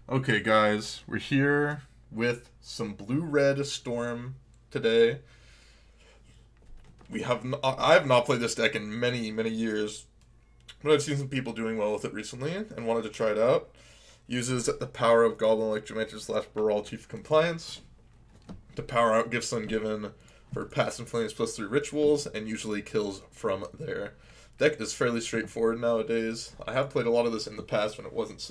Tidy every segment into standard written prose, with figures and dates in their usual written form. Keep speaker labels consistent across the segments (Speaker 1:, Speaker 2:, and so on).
Speaker 1: Okay, guys, we're here with some blue-red storm today. I have not played this deck in many, many years, but I've seen some people doing well with it recently and wanted to try it out. Uses the power of Goblin electormaner slash Blaral Chief Compliance to power out gifts ungiven for Pass and Flames plus 3 rituals, and usually kills from there. Deck is fairly straightforward nowadays. I have played a lot of this in the past when it wasn't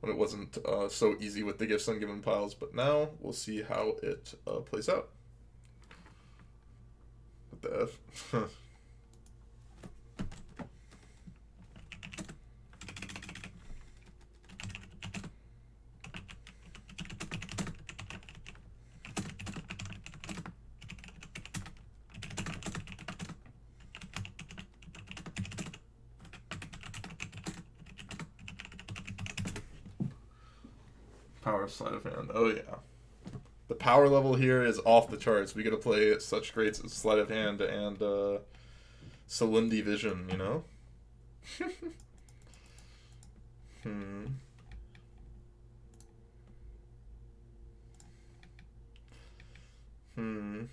Speaker 1: when it wasn't so easy with the gifts ungiven piles, but now we'll see how it plays out. What the F? Power sleight of hand. Oh yeah. The power level here is off the charts. We gotta play such greats as sleight of hand and Salindy Vision, you know? hmm. Hmm.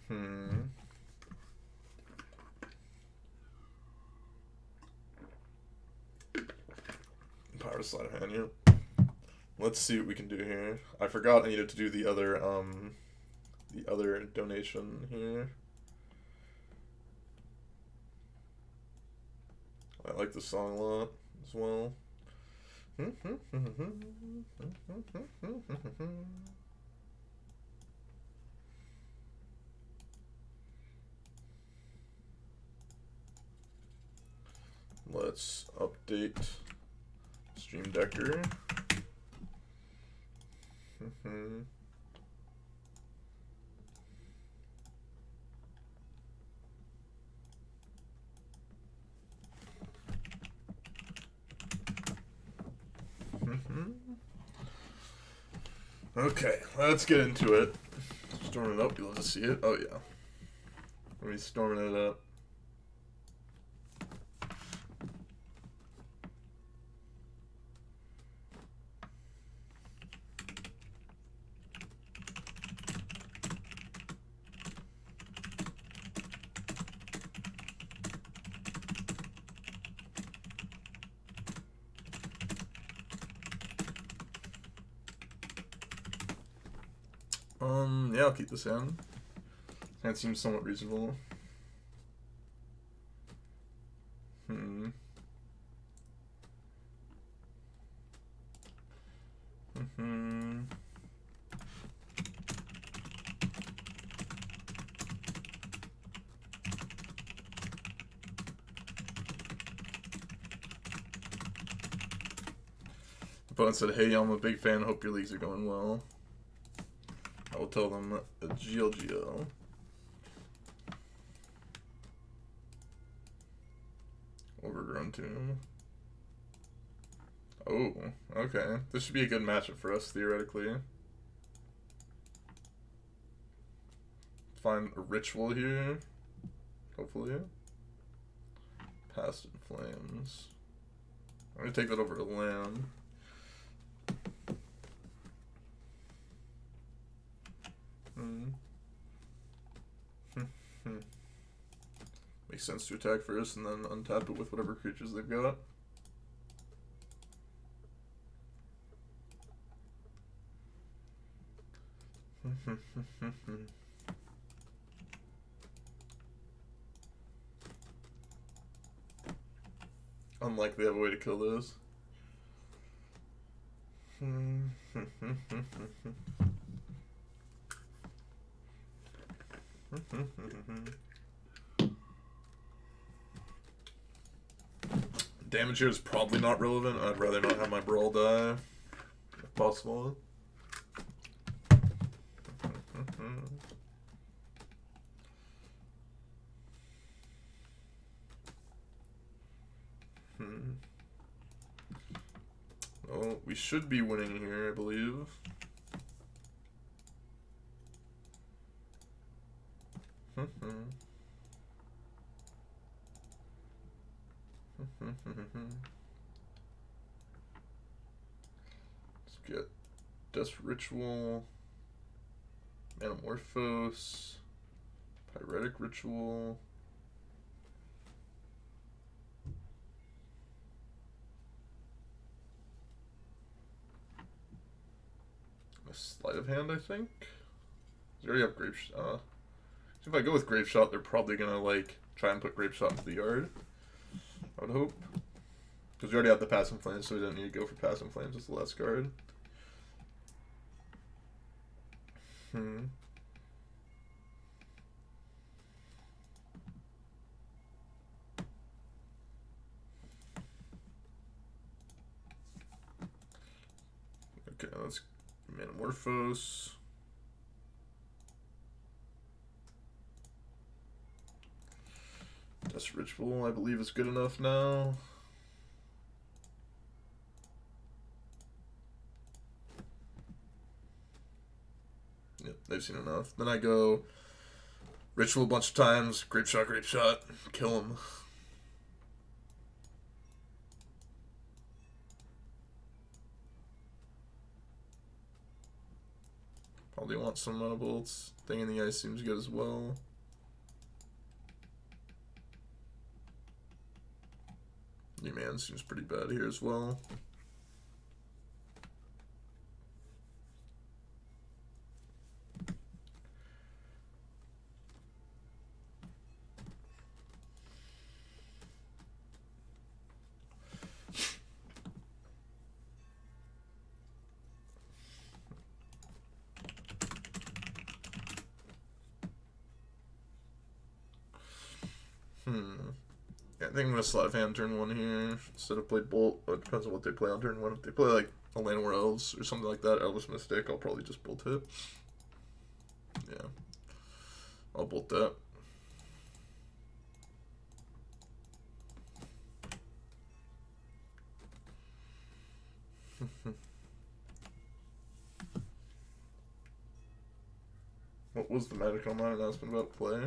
Speaker 1: Hmm. Power sleight of hand, yeah. Let's see what we can do here. I forgot I needed to do the other donation here. I like this song a lot as well. Let's update Stream Decker. Okay, let's get into it. Storming it up, you'll just see it. Oh yeah. Let me storming it up. Yeah, I'll keep this in. That seems somewhat reasonable. Hmm. Opponent said, "Hey, I'm a big fan. Hope your leagues are going well." I will tell them GLGL. Overgrown Tomb. Oh, okay. This should be a good matchup for us, theoretically. Find a ritual here. Hopefully. Past in Flames. I'm going to take that over to land. Makes sense to attack first and then untap it with whatever creatures they've got. Unlikely they have a way to kill those. Damage here is probably not relevant. I'd rather not have my Brawl die, if possible. Well, we should be winning here, I believe. Let's get Death Ritual, Metamorphose, Pyretic Ritual. A Sleight of Hand, I think. You already have grapeshot. So if I go with grapeshot, they're probably gonna like try and put grapeshot into the yard. I would hope, because we already have the Passing Flames, so we don't need to go for Passing Flames as the last card. Okay, let's Metamorphose. Death Ritual, I believe, is good enough now. Yep, they've seen enough. Then I go Ritual a bunch of times, grapeshot, kill him. Probably want some mana bolts. Thing in the Ice seems good as well. New Man seems pretty bad here as well. Yeah, I think I'm going to Sleight of Hand turn 1 here instead of play Bolt. It depends on what they play on turn 1. If they play like a Llanowar Elves or something like that, Elvis Mystic, I'll probably just Bolt it. Yeah, I'll Bolt that. What was the Magic Online announcement about play?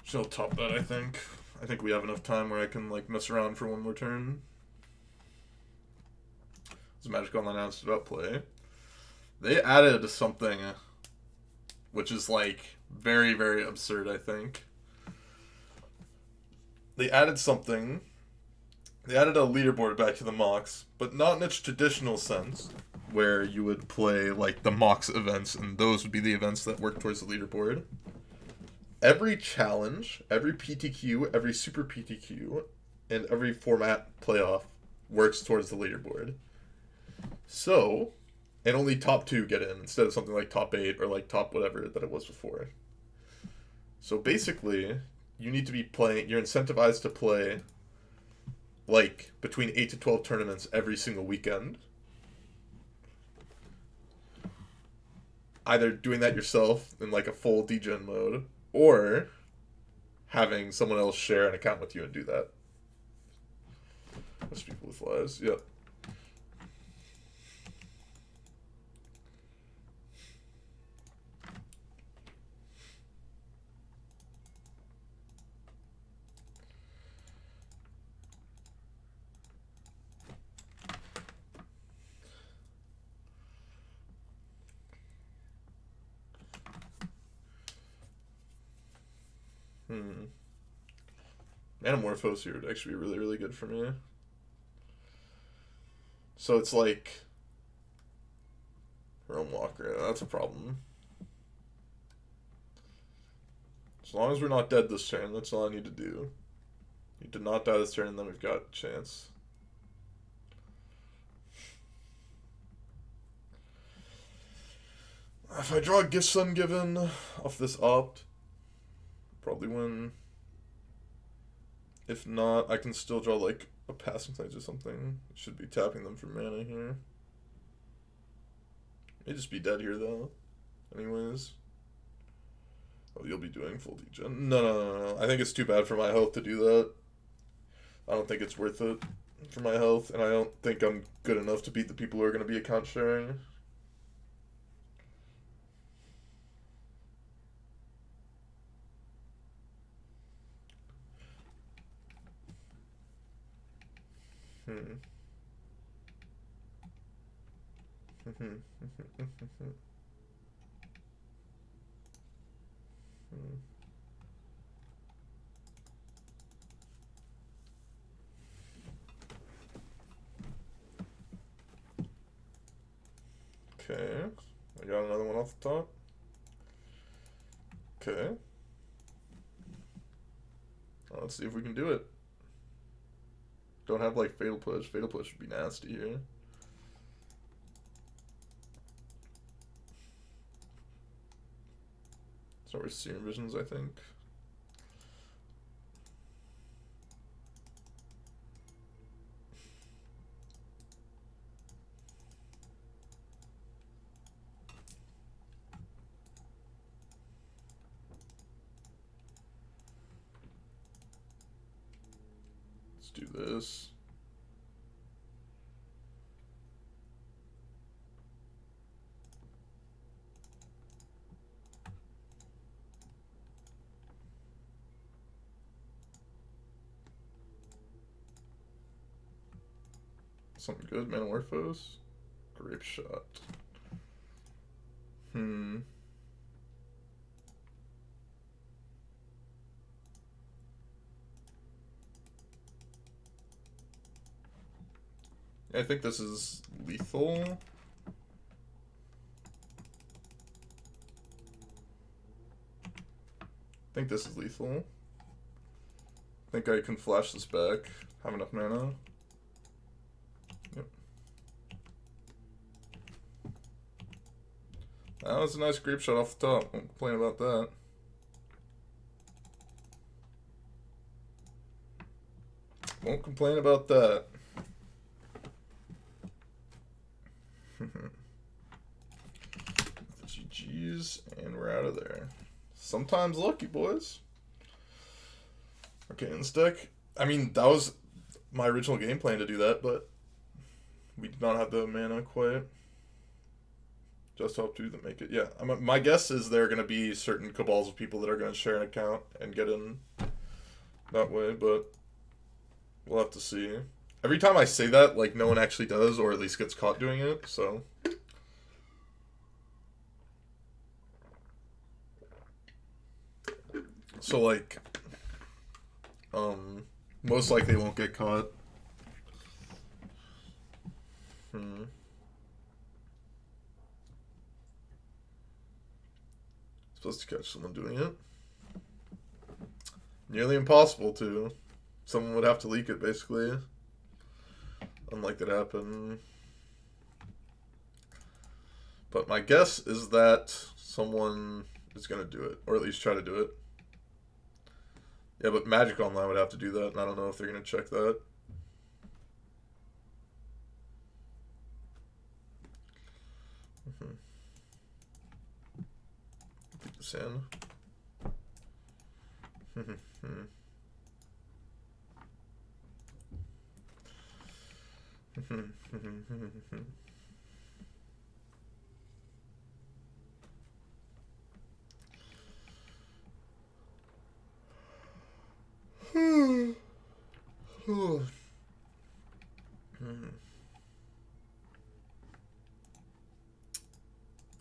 Speaker 1: She'll top that, I think. I think we have enough time where I can like mess around for one more turn. This Magic Online announced about play. They added something which is like very, very absurd, I think. They added something. They added a leaderboard back to the Mox, but not in its traditional sense, where you would play like the Mox events, and those would be the events that work towards the leaderboard. Every challenge, every PTQ, every super PTQ, and every format playoff works towards the leaderboard. So, and only top 2 get in instead of something like top 8 or like top whatever that it was before. So basically, you need to be playing, you're incentivized to play like between 8 to 12 tournaments every single weekend. Either doing that yourself in like a full degen mode, or having someone else share an account with you and do that. Most people with lies, yep. Metamorphose here would actually be really, really good for me. So it's like Realm Walker. That's a problem. As long as we're not dead this turn, that's all I need to do. Need to not die this turn, and then we've got a chance. If I draw Gifts Ungiven off this opt, probably win. If not, I can still draw like a Passing Flames or something. Should be tapping them for mana here. May just be dead here though. Anyways. Oh, you'll be doing full degen. No. I think it's too bad for my health to do that. I don't think it's worth it for my health, and I don't think I'm good enough to beat the people who are going to be account sharing. Okay, I got another one off the top. Okay. Well, let's see if we can do it. Don't have like Fatal Push. Fatal Push would be nasty here. So we're Serum Visions, I think. Let's do this. Something good, Manamorphose. Grapeshot. I think this is lethal. I think this is lethal. I think I can flash this back. Have enough mana. Yep. That was a nice grape shot off the top. Won't complain about that. Won't complain about that. GG's, and we're out of there. Sometimes lucky, boys. Okay, in this deck, I mean, that was my original game plan to do that, but we did not have the mana quite. Just hope to make it. Yeah, my guess is there are going to be certain cabals of people that are going to share an account and get in that way, but we'll have to see. Every time I say that, like, no one actually does, or at least gets caught doing it, so... So, like, most likely won't get caught. Supposed to catch someone doing it. Nearly impossible to. Someone would have to leak it, basically. Unlike that happen. But my guess is that someone is going to do it, or at least try to do it. Yeah, but Magic Online would have to do that, and I don't know if they're going to check that. Keep this in.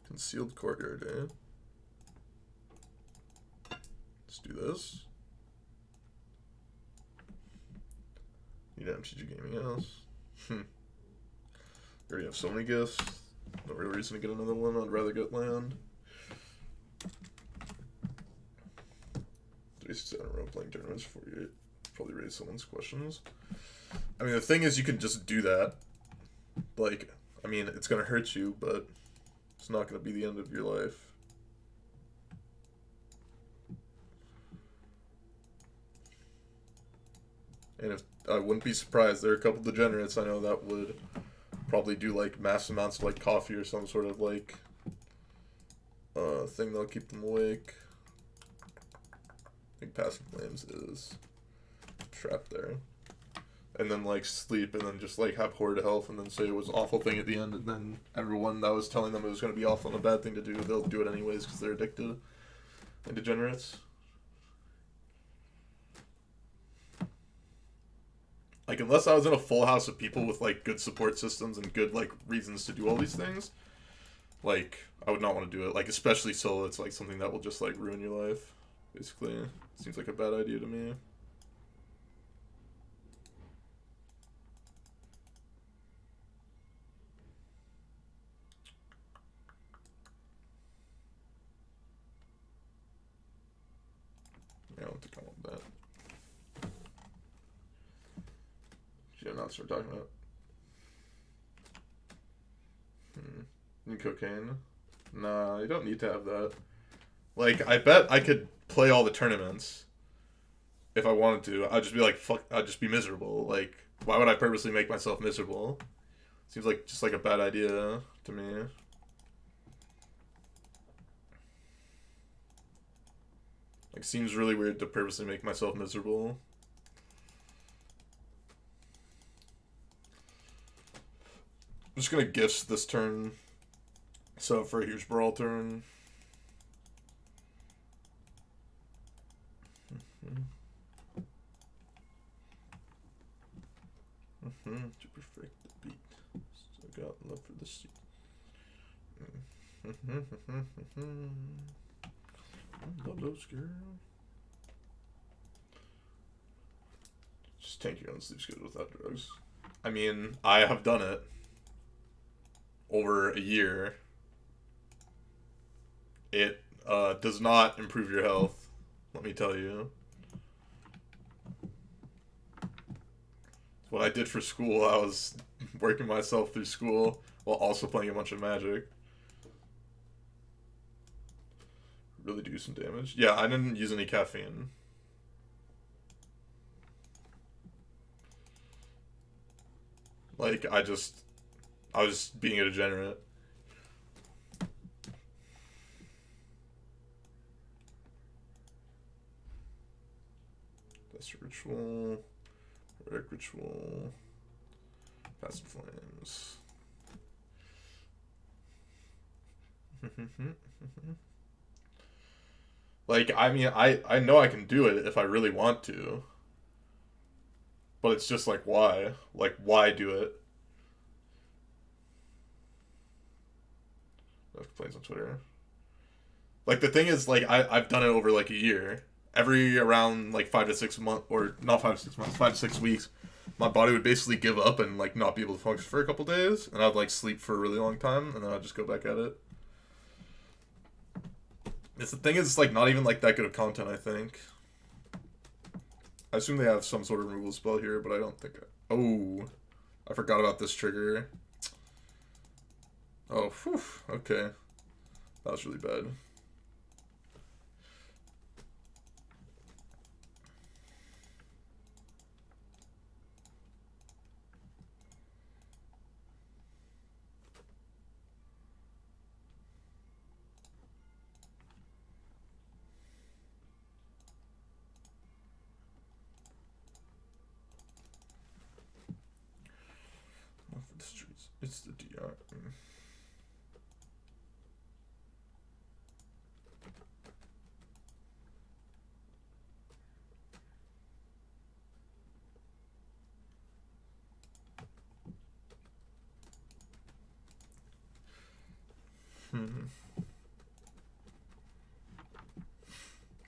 Speaker 1: Concealed Courtyard, eh? Let's do this. Need an MTG Gaming House. Already have so many gifts. No real reason to get another one. I'd rather get land. 3 6 in a row playing tournaments 48. Probably raise someone's questions. I mean, the thing is, you can just do that. Like, I mean, it's gonna hurt you, but it's not gonna be the end of your life. And if I wouldn't be surprised, there are a couple degenerates I know that would probably do like mass amounts of like coffee or some sort of like thing that'll keep them awake. I think Passing Flames is trapped there. And then like sleep and then just like have horrid health and then say it was an awful thing at the end and then everyone that was telling them it was going to be awful and a bad thing to do, they'll do it anyways because they're addicted and degenerates. Like, unless I was in a full house of people with like good support systems and good like reasons to do all these things, like I would not want to do it. Like, especially solo, it's like something that will just like ruin your life. Basically, seems like a bad idea to me. Yeah, I don't think I want that. Should I not start talking about? And cocaine? Nah, you don't need to have that. Like, I bet I could play all the tournaments if I wanted to. I'd just be like, fuck, I'd just be miserable. Like, why would I purposely make myself miserable? Seems like just like a bad idea to me. Like, seems really weird to purposely make myself miserable. I'm just gonna gifts this turn. So for a huge brawl turn. To perfect the beat. So got love for the seat. Love those girl. Just tank your own sleep schedule without drugs. I mean, I have done it over a year. It does not improve your health, let me tell you. What I did for school, I was working myself through school while also playing a bunch of Magic. Really do some damage. Yeah, I didn't use any caffeine. Like, I was being a degenerate. That's a ritual. Redick ritual. Passing Flames. Like, I mean, I know I can do it if I really want to. But it's just like, why? Like, why do it? Complaints on Twitter. Like, the thing is, like, I've done it over, like, a year. Every around, like, 5 to 6 months, or not 5 to 6 months, 5 to 6 weeks, my body would basically give up and, like, not be able to function for a couple days. And I'd, like, sleep for a really long time, and then I'd just go back at it. It's the thing is, it's, like, not even, like, that good of content, I think. I assume they have some sort of removal spell here, but I don't think... Oh, I forgot about this trigger. Oh, whew, okay. That was really bad. Not for the streets. It's the DR.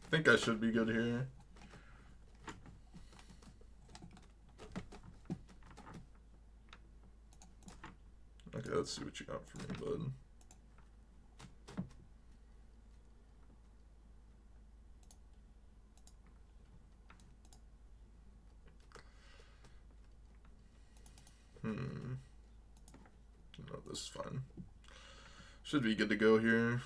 Speaker 1: I think I should be good here. Okay, let's see what you got for me, bud. No, this is fine. Should be good to go here.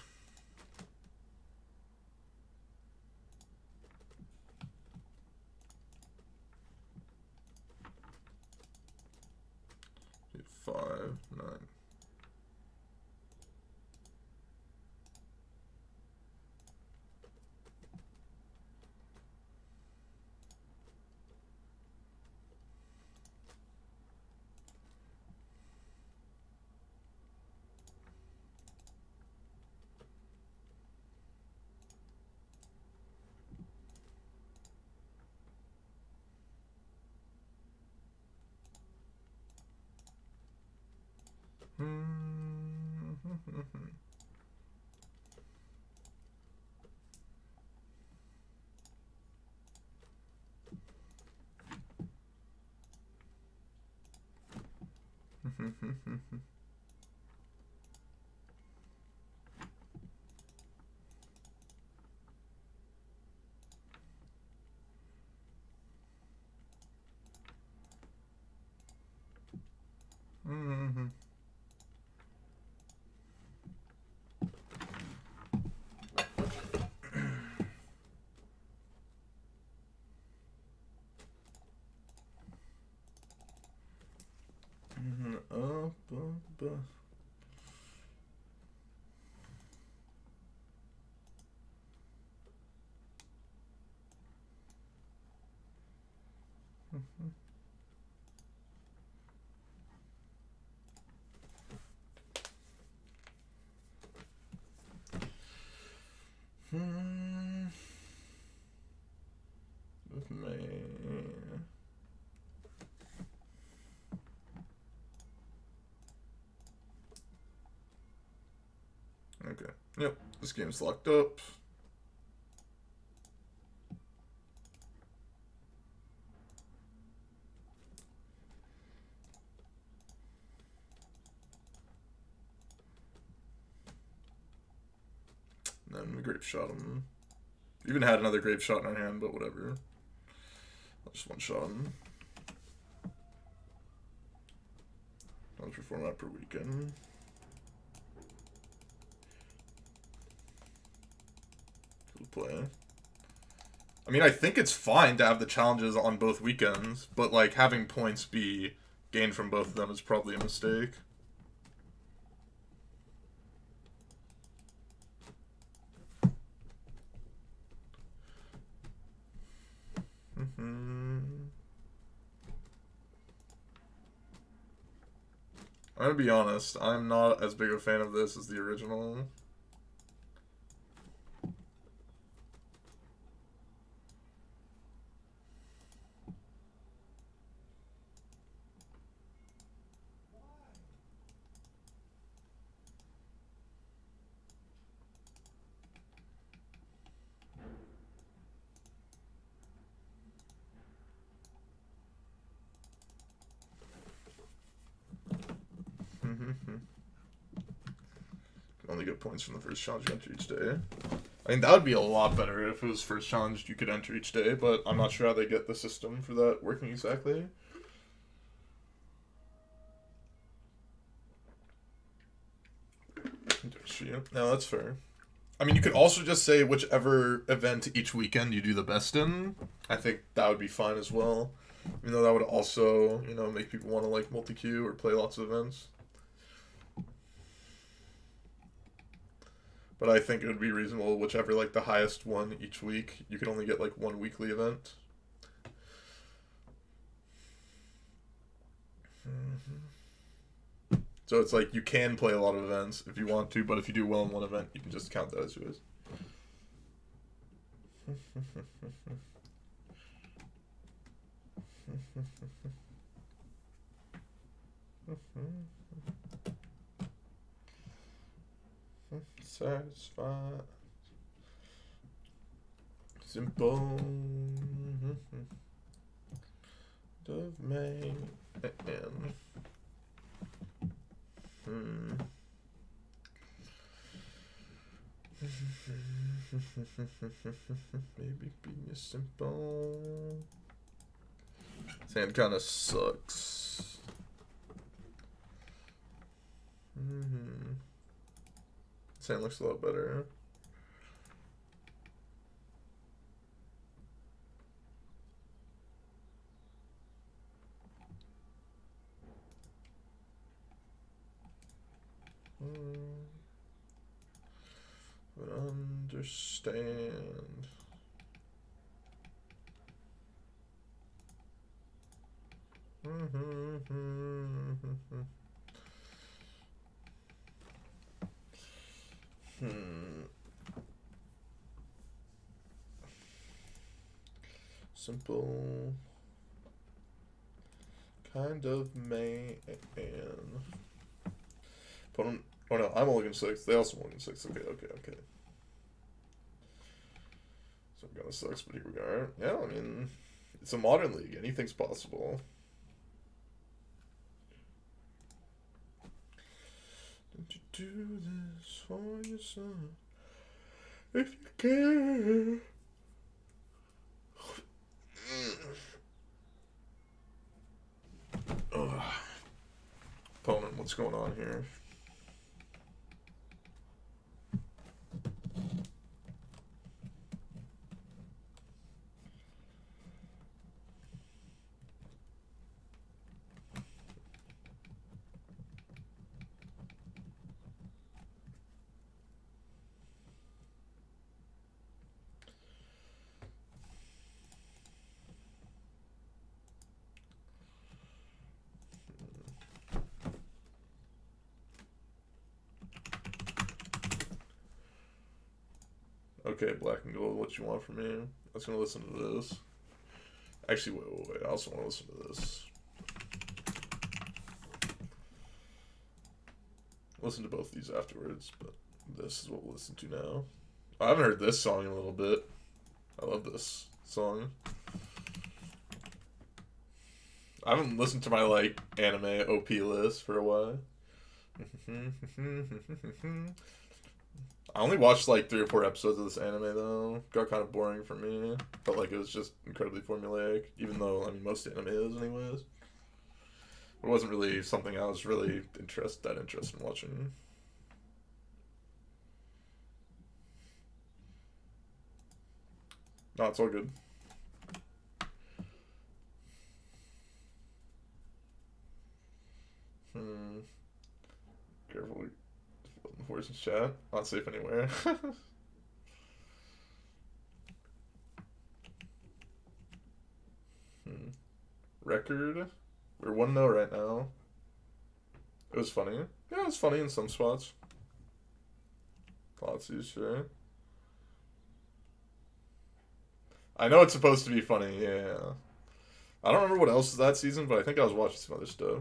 Speaker 1: Five, 9. Okay. Yep. This game's locked up. And then we grape shot him. Even had another grape shot in our hand, but whatever. I'll just one shot him. I'll perform that per weekend. Cool play. I mean, I think it's fine to have the challenges on both weekends, but like having points be gained from both of them is probably a mistake. I'm gonna be honest, I'm not as big a fan of this as the original. Only get points from the first challenge you enter each day. I mean, that would be a lot better if it was first challenge you could enter each day, but I'm not sure how they get the system for that working exactly. No, that's fair. I mean, you could also just say whichever event each weekend you do the best in. I think that would be fine as well. Even though that would also, you know, make people want to like multi-queue or play lots of events. But I think it would be reasonable, whichever like the highest one each week, you could only get like one weekly event. So it's like you can play a lot of events if you want to, but if you do well in one event, you can just count that as yours. Satisfied. Simple. Of May and maybe being simple. Sand kind of sucks. Sand looks a lot better. But understand. Simple. Kind of may and Opponent. Oh no, I'm mulligan 6. They also mulligan 6. Okay, okay, okay. So it kind of sucks, but here we are. Yeah, I mean, it's a modern league. Anything's possible. Don't you do this for your son? If you care. Opponent, what's going on here? Okay, black and gold, what you want from me? I was gonna listen to this. Actually, wait, I also want to listen to this. Listen to both these afterwards, but this is what we'll listen to now. I haven't heard this song in a little bit. I love this song. I haven't listened to my, like, anime OP list for a while. I only watched like 3 or 4 episodes of this anime though. Got kind of boring for me. Felt like it was just incredibly formulaic, even though I mean most anime is anyways. It wasn't really something I was really interested in watching. No, it's all good. Careful. Voice in chat. Not safe anywhere. Record. We're 1-0 right now. It was funny. Yeah, it was funny in some spots. Plotzy, sure. I know it's supposed to be funny, yeah. I don't remember what else is that season, but I think I was watching some other stuff.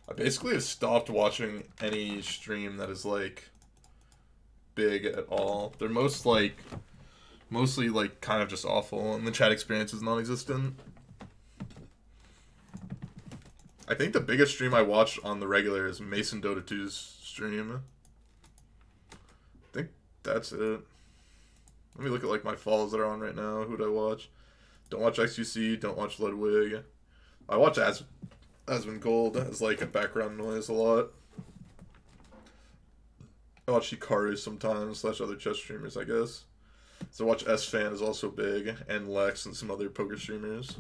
Speaker 1: I basically have stopped watching any stream that is like big at all. They're mostly like kind of just awful, and the chat experience is non-existent. I think the biggest stream I watch on the regular is Mason Dota 2's stream. I think that's it. Let me look at like my follows that are on right now. Who do I watch? Don't watch XUC. Don't watch Ludwig. I watch Aswin Gold as like a background noise a lot. I watch Hikaru sometimes, / other chess streamers, I guess. So I watch S-Fan is also big, and Lex and some other poker streamers.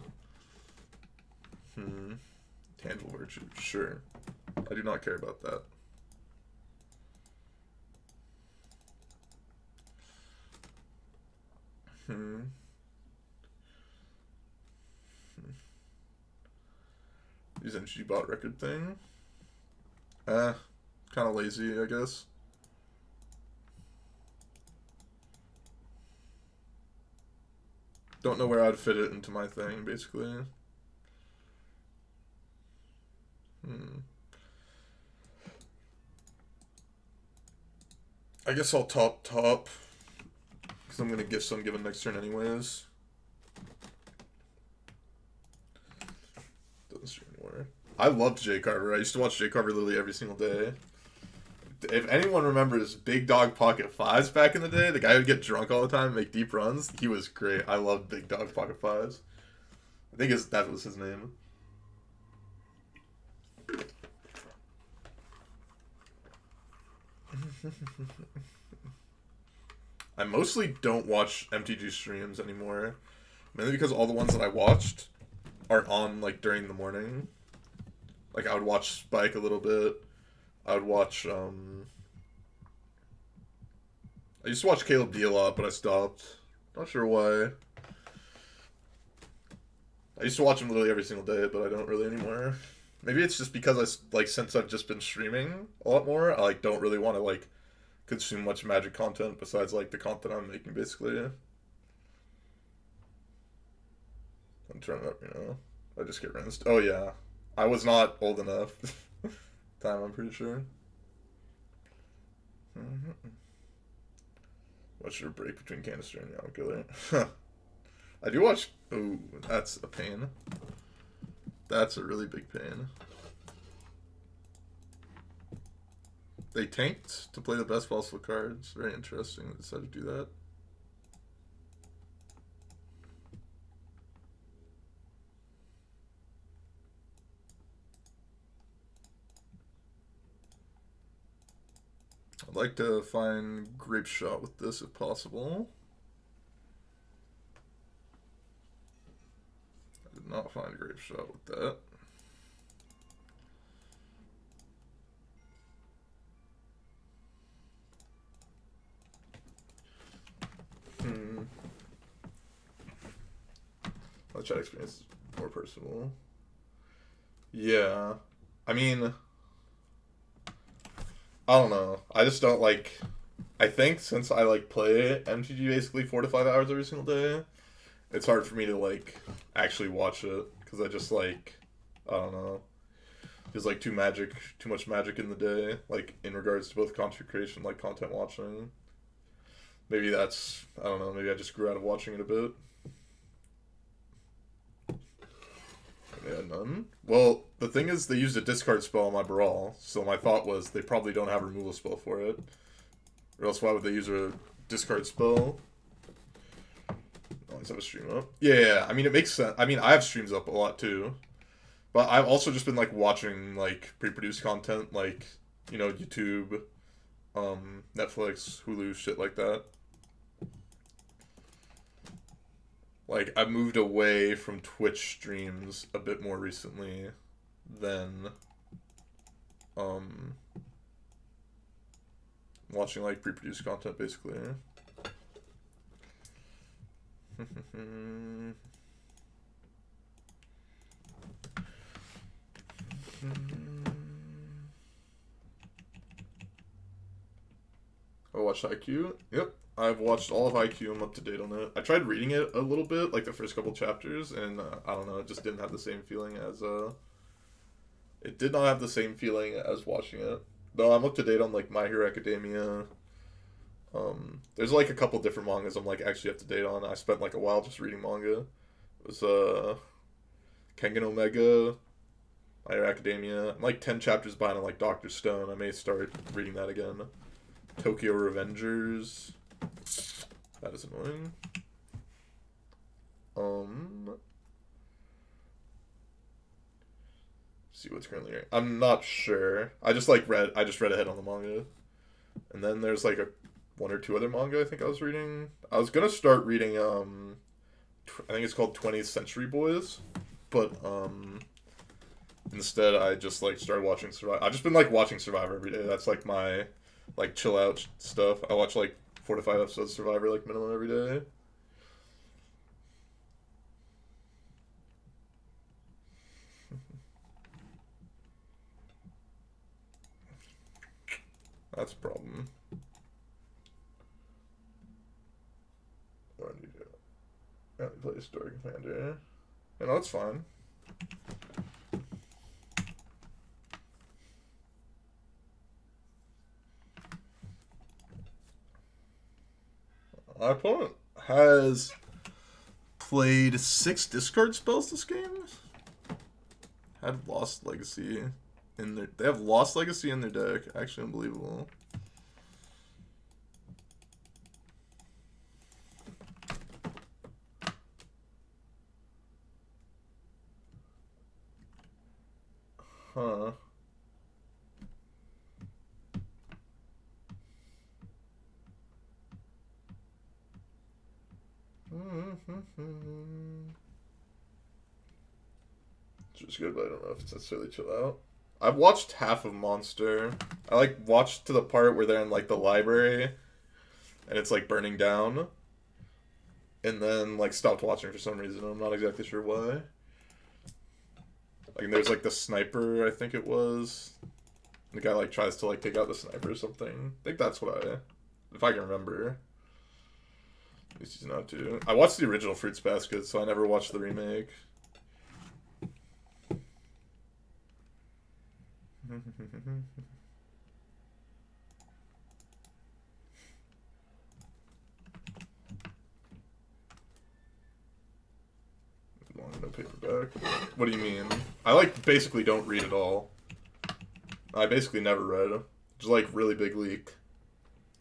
Speaker 1: Tangible virtue, sure. I do not care about that. These NG bot record thing. Kind of lazy, I guess. Don't know where I'd fit it into my thing, basically. I guess I'll top, because I'm going to get some given next turn anyways. Doesn't stream anymore. I loved Jay Carver. I used to watch Jay Carver literally every single day. If anyone remembers Big Dog Pocket Fives back in the day, the guy who would get drunk all the time and make deep runs, he was great. I loved Big Dog Pocket Fives. I think that was his name. I mostly don't watch MTG streams anymore, mainly because all the ones that I watched aren't on like during the morning. Like I would watch Spike a little bit. I would watch I used to watch Caleb D a lot, but I stopped. Not sure why. I used to watch him literally every single day, but I don't really anymore. Maybe it's just because since I've just been streaming a lot more, I like don't really want to like consume much Magic content besides like the content I'm making basically. I'm turning it up, I just get rinsed. Oh yeah, I was not old enough. Time, I'm pretty sure. What's your break between canister and Yama Killer? I do watch. Ooh, that's a pain. That's a really big pain. They tanked to play the best possible cards. Very interesting. They decided to do that. I'd like to find grapeshot with this if possible. I did not find grapeshot with that. The chat experience is more personal. Yeah. I mean, I don't know. I just don't like. I think since I like play MTG basically 4 to 5 hours every single day, it's hard for me to like actually watch it because I just like, I don't know. There's like too much magic in the day, like in regards to both content creation, like content watching. Maybe that's, I don't know. Maybe I just grew out of watching it a bit. Yeah, none. Well, the thing is, they used a discard spell on my Blaral, so my thought was they probably don't have a removal spell for it. Or else why would they use a discard spell? Always have a stream up. Yeah, I mean, it makes sense. I mean, I have streams up a lot, too. But I've also just been, like, watching, like, pre-produced content, like, YouTube, Netflix, Hulu, shit like that. Like, I've moved away from Twitch streams a bit more recently than watching, like, pre-produced content, basically. I watched IQ. Yep. I've watched all of IQ. I'm up to date on it. I tried reading it a little bit, like the first couple chapters, and I don't know, it just didn't have the same feeling as it did not have the same feeling as watching it. Though I'm up to date on like My Hero Academia. There's like a couple different mangas I'm like actually up to date on. I spent like a while just reading manga. It was Kengan Omega, My Hero Academia. I'm like 10 chapters behind on like Dr. Stone. I may start reading that again. Tokyo Revengers. That is annoying. See what's currently here. I'm not sure. I just read ahead on the manga. And then there's like one or two other manga I think I was reading. I was gonna start reading I think it's called 20th Century Boys, but instead I just like started watching Survivor. I've just been like watching Survivor every day. That's like my like chill out stuff. I watch like 4 to 5 episodes of Survivor like minimum every day. That's a problem. What do you do? Yeah, you play Story Commander. You know, it's fine. My opponent has played 6 discard spells this game. Had Lost Legacy in their. They have Lost Legacy in their deck. Actually, unbelievable. Huh. Which is good, but I don't know if it's necessarily chill out. I've watched half of Monster. I like watched to the part where they're in like the library and it's like burning down. And then like stopped watching for some reason. I'm not exactly sure why. Like there's like the sniper, I think it was. The guy like tries to like take out the sniper or something. I think that's what if I can remember. At least he's not too. I watched the original Fruits Basket, so I never watched the remake. Long no paperback. What do you mean? I like basically don't read at all. I basically never read. Just like really big leak.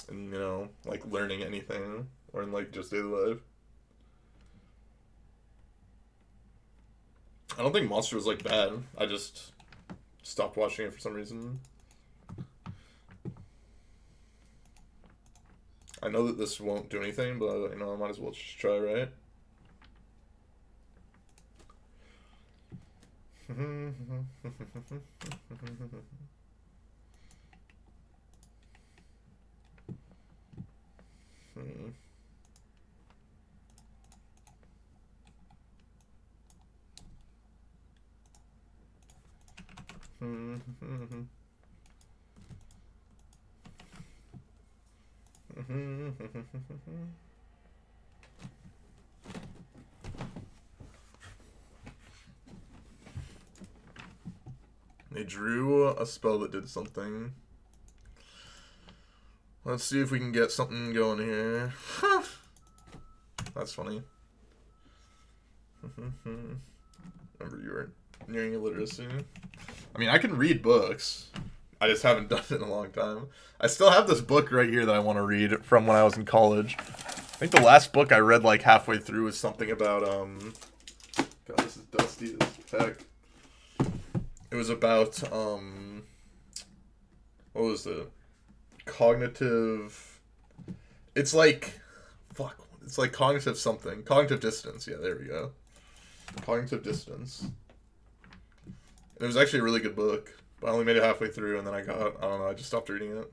Speaker 1: And you know, like learning anything. Or in like just daily life. I don't think Monster was like bad. I just stopped watching it for some reason. I know that this won't do anything, but you know, I might as well just try, right? They drew a spell that did something. Let's see if we can get something going here. That's funny. Remember, you were nearing illiteracy. I mean, I can read books. I just haven't done it in a long time. I still have this book right here that I want to read from when I was in college. I think the last book I read like halfway through was something about, God, this is dusty as heck. It was about, what was it? Cognitive, it's like, fuck, it's like cognitive something. Cognitive dissonance, yeah, there we go. Cognitive dissonance. It was actually a really good book, but I only made it halfway through, and then I don't know, I just stopped reading it.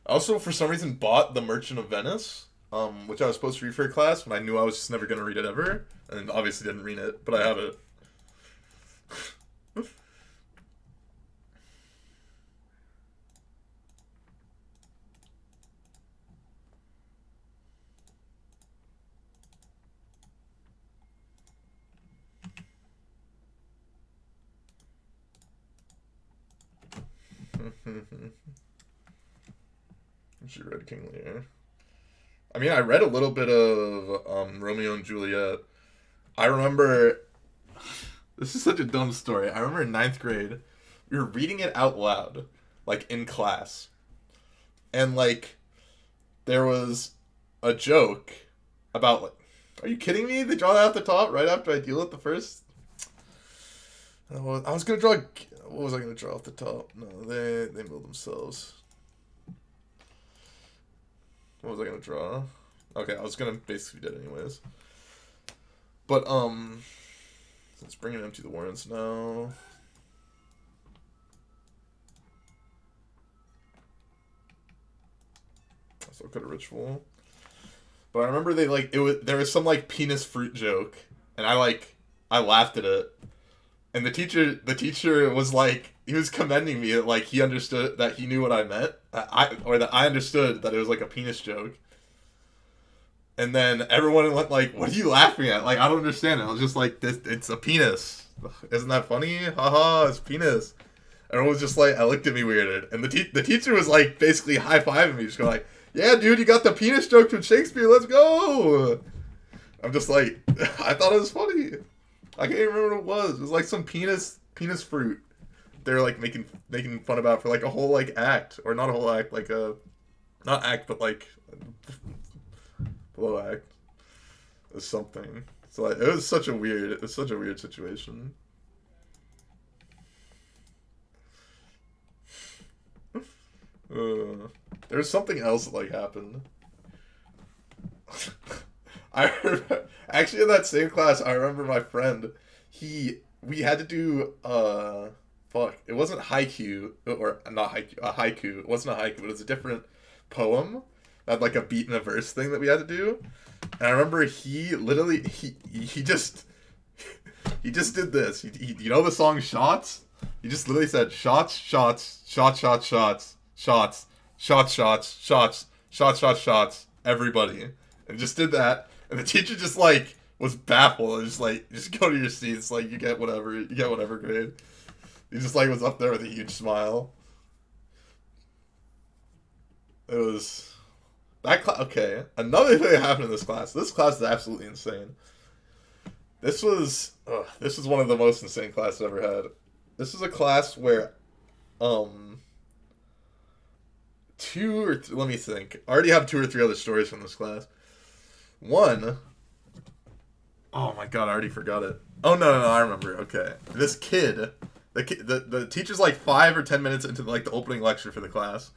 Speaker 1: I also, for some reason, bought The Merchant of Venice, which I was supposed to read for a class, but I knew I was just never going to read it ever, and obviously didn't read it, but I have it. She read King Lear. I mean, I read a little bit of Romeo and Juliet. I remember... This is such a dumb story. I remember in 9th grade, we were reading it out loud, like, in class. And, like, there was a joke about, like... Are you kidding me? They draw that at the top right after I deal with the first... I was going to draw... What was I going to draw off the top? No, they milled themselves. What was I going to draw? Okay, I was going to basically do it anyways. But, let's bring it empty the warrants now. Also cut a ritual. But I remember there was some, like, penis fruit joke. And I laughed at it. And the teacher was like, he was commending me that, like, he understood that he knew what I meant. Or that I understood that it was, like, a penis joke. And then everyone went like, what are you laughing at? Like, I don't understand it. I was just like, it's a penis. Isn't that funny? Haha, it's penis. Everyone was just like, I looked at me weirded. And the teacher was like, basically high-fiving me. Just going like, yeah, dude, you got the penis joke from Shakespeare. Let's go. I'm just like, I thought it was funny. I can't even remember what it was. It was like some penis fruit. They were like making fun about for like a whole like act, or not a whole act, like not act, but like below act. It was something. So like, it was such a weird situation. There was something else that like happened. I remember, actually in that same class, I remember my friend, we had to do, it wasn't haiku, or not haiku, a haiku, it wasn't a haiku, but it was a different poem, that had like a beat and a verse thing that we had to do, and I remember he literally, he just did this, you know the song Shots? He just literally said, shots, shots, shots, shots, shots, shots, shots, shots, shots, shots, shots, shots, everybody. And just did that. And the teacher just, like, was baffled. And just go to your seats. Like, you get whatever grade. He just, like, was up there with a huge smile. It was... That class... Okay. Another thing that happened in this class. This class is absolutely insane. This was one of the most insane classes I've ever had. This is a class where, let me think. I already have 2 or 3 other stories from this class. One, oh my god, I already forgot it. Oh, no, I remember. Okay. This kid, the teacher's like 5 or 10 minutes into like the opening lecture for the class.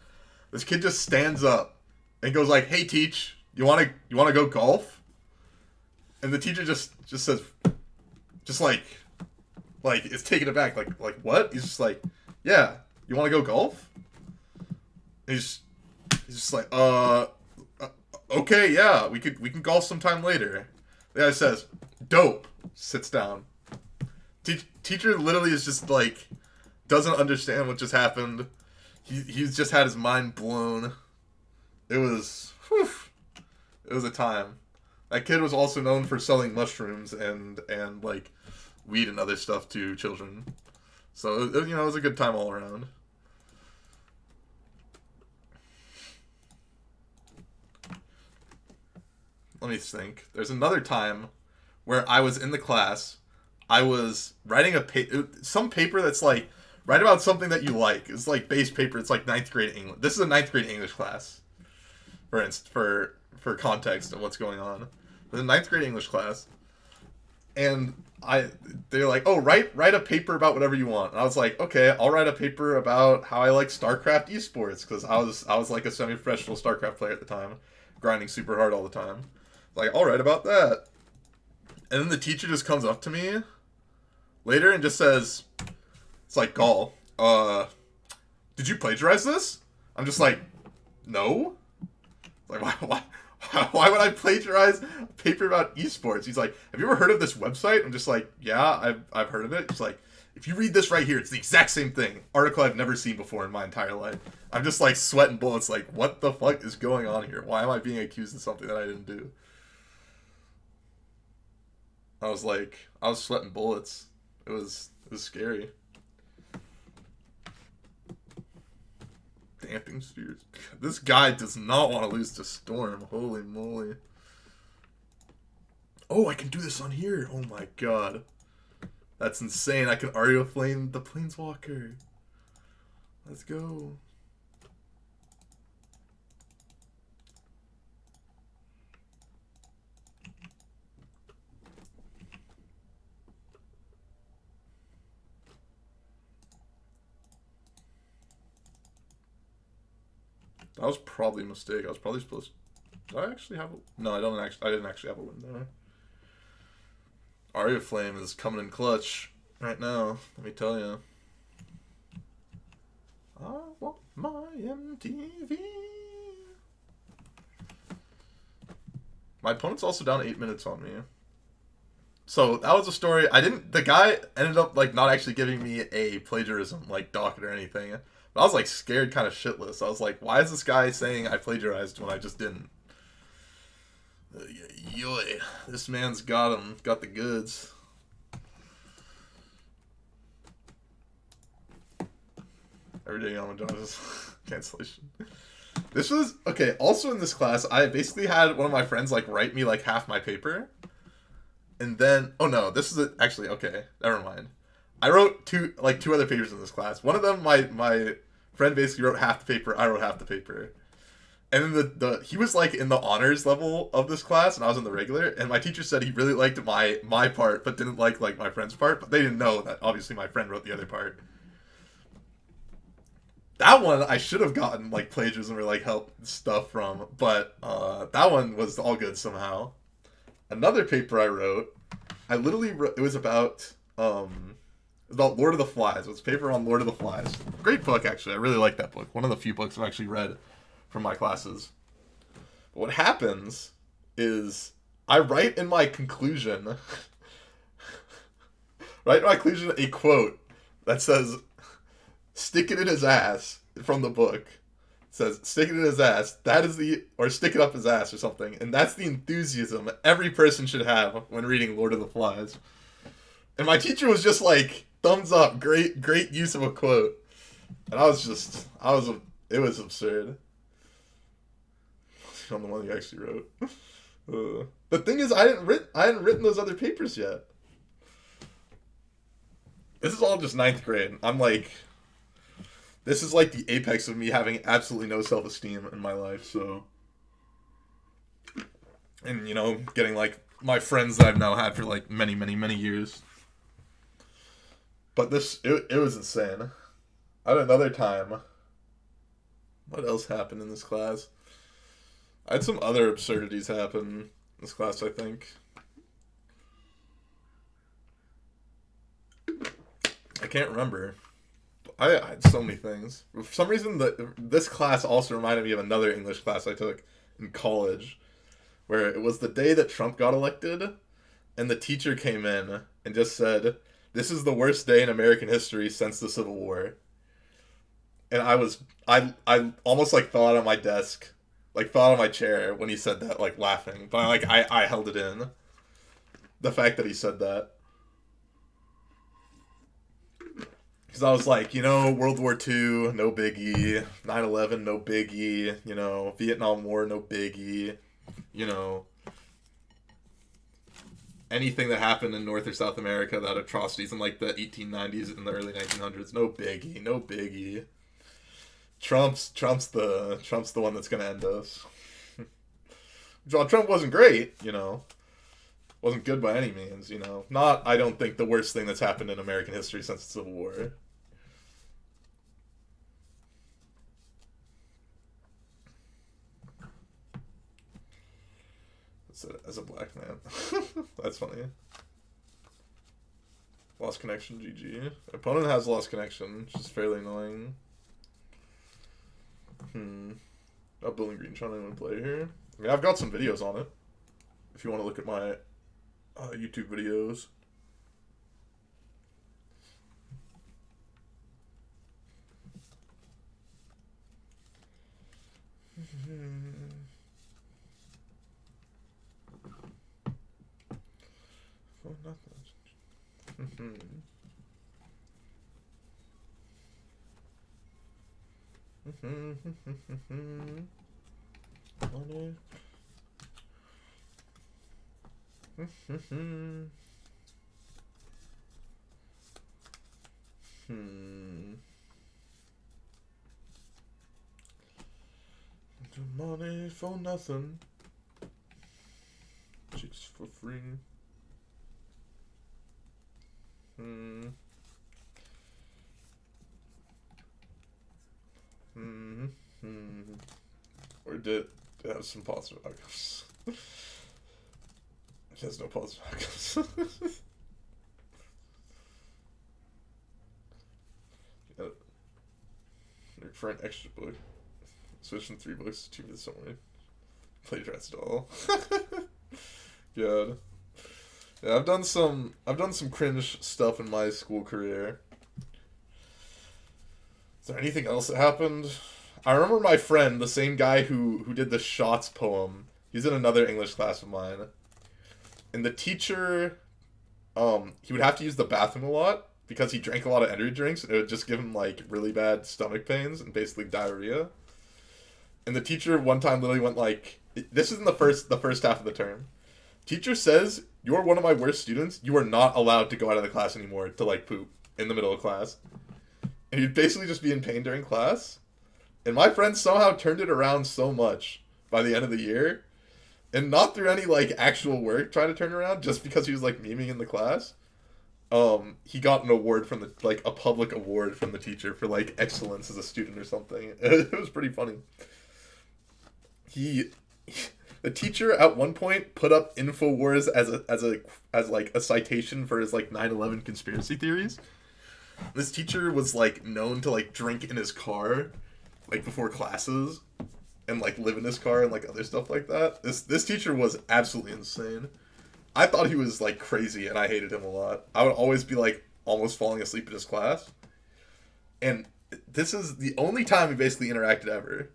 Speaker 1: This kid just stands up and goes like, "Hey, teach, you wanna go golf?" And the teacher just says, just like it's taken aback, like what? He's just like, "Yeah, you want to go golf?" And he's just like, okay, yeah, we can golf sometime later. The guy says, "Dope," sits down. Teacher literally is just like, doesn't understand what just happened. He's just had his mind blown. It was a time. That kid was also known for selling mushrooms and like weed and other stuff to children. So, it was a good time all around. Let me think. There's another time where I was in the class. I was writing some paper that's like, write about something that you like. It's like base paper. It's like 9th grade English. This is a 9th grade English class. For context of what's going on. It was a 9th grade English class. And they're like, "Oh, write a paper about whatever you want." And I was like, "Okay, I'll write a paper about how I like StarCraft esports," because I was like a semi-professional StarCraft player at the time, grinding super hard all the time. Like, I'll write about that. And then the teacher just comes up to me later and just says, it's like, "Gall, did you plagiarize this?" I'm just like, "No." Like, why would I plagiarize a paper about esports? He's like, "Have you ever heard of this website?" I'm just like, "Yeah, I've heard of it." He's like, "If you read this right here, it's the exact same thing. Article I've never seen before in my entire life." I'm just like sweating bullets, like, what the fuck is going on here? Why am I being accused of something that I didn't do? I was sweating bullets. It was scary. Damping spheres. This guy does not want to lose to Storm. Holy moly. Oh, I can do this on here. Oh my god. That's insane. I can Aria Flame the Planeswalker. Let's go. That was probably a mistake. I was probably supposed to... Do I actually have a... No, I didn't actually have a win there. Aria Flame is coming in clutch right now. Let me tell you. I want my MTV. My opponent's also down 8 minutes on me. So that was a story. The guy ended up like not actually giving me a plagiarism like docket or anything. But I was like scared kind of shitless. I was like, why is this guy saying I plagiarized when I just didn't? Yoy. This man's got the goods. Every day on John's cancellation. This was, okay, also in this class, I basically had one of my friends like write me like half my paper. And then, oh no, this is actually, okay, never mind. I wrote two other papers in this class. One of them, my friend basically wrote half the paper, I wrote half the paper. And then he was like in the honors level of this class, and I was in the regular, and my teacher said he really liked my part, but didn't like my friend's part, but they didn't know that obviously my friend wrote the other part. That one I should have gotten like plagiarism or like help stuff from, but that one was all good somehow. Another paper I wrote, I literally wrote, it was about Lord of the Flies. It was a paper on Lord of the Flies. Great book, actually. I really like that book. One of the few books I've actually read from my classes. But what happens is I write in my conclusion, a quote that says, "Stick it in his ass," from the book. says stick it in his ass. That is or stick it up his ass or something. And that's the enthusiasm every person should have when reading Lord of the Flies. And my teacher was just like, thumbs up, great use of a quote. And it was absurd. On the one you actually wrote. The thing is, I hadn't written those other papers yet. This is all just 9th grade. I'm like, this is like the apex of me having absolutely no self-esteem in my life, so. And, you know, getting like my friends that I've now had for like many, many, many years. But it was insane. At another time, what else happened in this class? I had some other absurdities happen in this class, I think. I can't remember. I had so many things. For some reason, this class also reminded me of another English class I took in college, where it was the day that Trump got elected, and the teacher came in and just said, "This is the worst day in American history since the Civil War." And I almost like fell out of my desk, like fell out of my chair when he said that, like laughing. But like I held it in. The fact that he said that. Because I was like, you know, World War II, no biggie. 9/11, no biggie. You know, Vietnam War, no biggie. You know, anything that happened in North or South America, that atrocities in like the 1890s and the early 1900s, no biggie, no biggie. Trump's the one that's gonna end us. John Trump wasn't great, you know. Wasn't good by any means, you know. Not, I don't think, the worst thing that's happened in American history since the Civil War. As a black man. That's funny. Lost connection, GG. Opponent has lost connection, which is fairly annoying. Building green shot, anyone play here? I mean, I've got some videos on it. If you want to look at my YouTube videos. Oh, nothing. Money. Money for nothing. Chicks for free. Or did it have some positive outcomes? It has no positive outcomes. Look for an extra book. Switch from 3 books to 2 with summary. Plagiarized all. God. Yeah, I've done some cringe stuff in my school career. Is there anything else that happened? I remember my friend, the same guy who did the shots poem. He's in another English class of mine. And the teacher, he would have to use the bathroom a lot because he drank a lot of energy drinks, and it would just give him like really bad stomach pains and basically diarrhea. And the teacher one time literally went like, this is in the first half of the term. Teacher says, "You're one of my worst students. You are not allowed to go out of the class anymore to like poop in the middle of class." And he'd basically just be in pain during class. And my friend somehow turned it around so much by the end of the year. And not through any like actual work trying to turn it around, just because he was like memeing in the class. He got an award from a public award from the teacher for like excellence as a student or something. It was pretty funny. The teacher at one point put up InfoWars as like a citation for his like 9/11 conspiracy theories. This teacher was like known to like drink in his car like before classes and like live in his car and like other stuff like that. This teacher was absolutely insane. I thought he was like crazy and I hated him a lot. I would always be like almost falling asleep in his class. And this is the only time we basically interacted ever.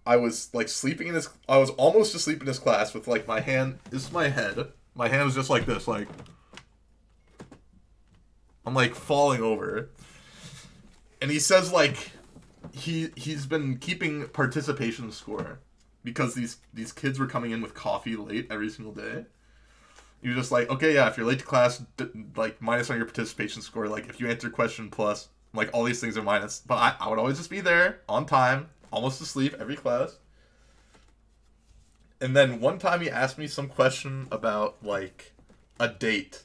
Speaker 1: I was like sleeping in his. I was almost asleep in his class with like my hand. This is my head. My hand was just like this. Like I'm like falling over. And he says like he's been keeping participation score because these kids were coming in with coffee late every single day. You're just like, okay, yeah, if you're late to class, like minus on your participation score. Like if you answer question plus, like all these things are minus. But I would always just be there on time, almost asleep every class. And then one time he asked me some question about like a date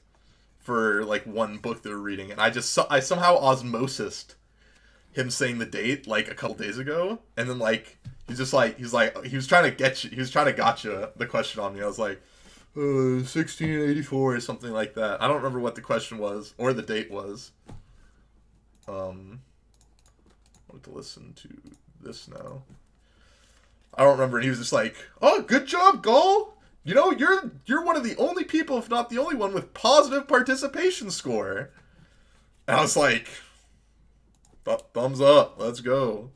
Speaker 1: for like one book they were reading, and I somehow osmosised him saying the date like a couple days ago, and then like he was trying to get you, he was trying to gotcha the question on me. I was like 1684 or something like that. I don't remember what the question was or the date was. I want to listen to this now. I don't remember. And he was just like, "Oh, good job, Gull. You know, you're one of the only people, if not the only one, with positive participation score." And I was like, thumbs up. Let's go.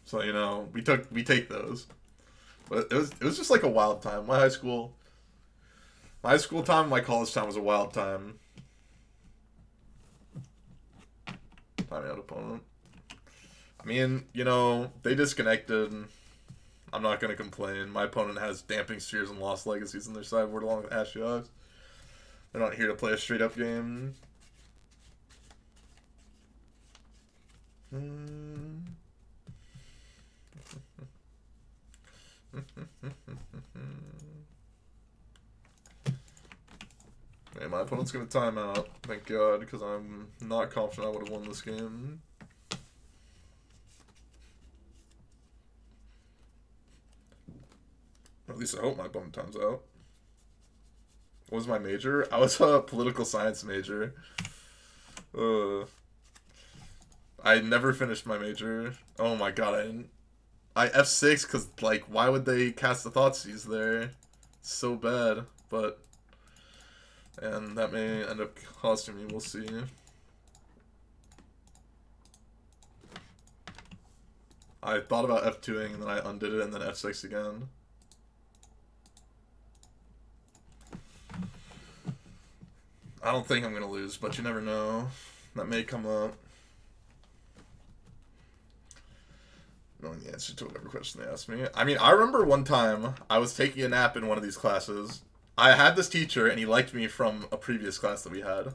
Speaker 1: So, you know, we take those. But it was just like a wild time. My high school time, my college time was a wild time. Timing out opponent. I mean, you know, they disconnected. I'm not going to complain. My opponent has Damping Spheres and Lost Legacies in their sideboard along with Ashiok. They're not here to play a straight up game. Hey, my opponent's going to time out. Thank God, because I'm not confident I would have won this game. At least I hope my opponent times out. What was my major? I was a political science major. I never finished my major. Oh my god, I didn't. I F6 because, like, why would they cast the Thoughtseize there? It's so bad, but... And that may end up costing me, we'll see. I thought about F2ing and then I undid it and then F6 again. I don't think I'm going to lose, but you never know. That may come up. Knowing the answer to whatever question they ask me. I mean, I remember one time I was taking a nap in one of these classes. I had this teacher, and he liked me from a previous class that we had.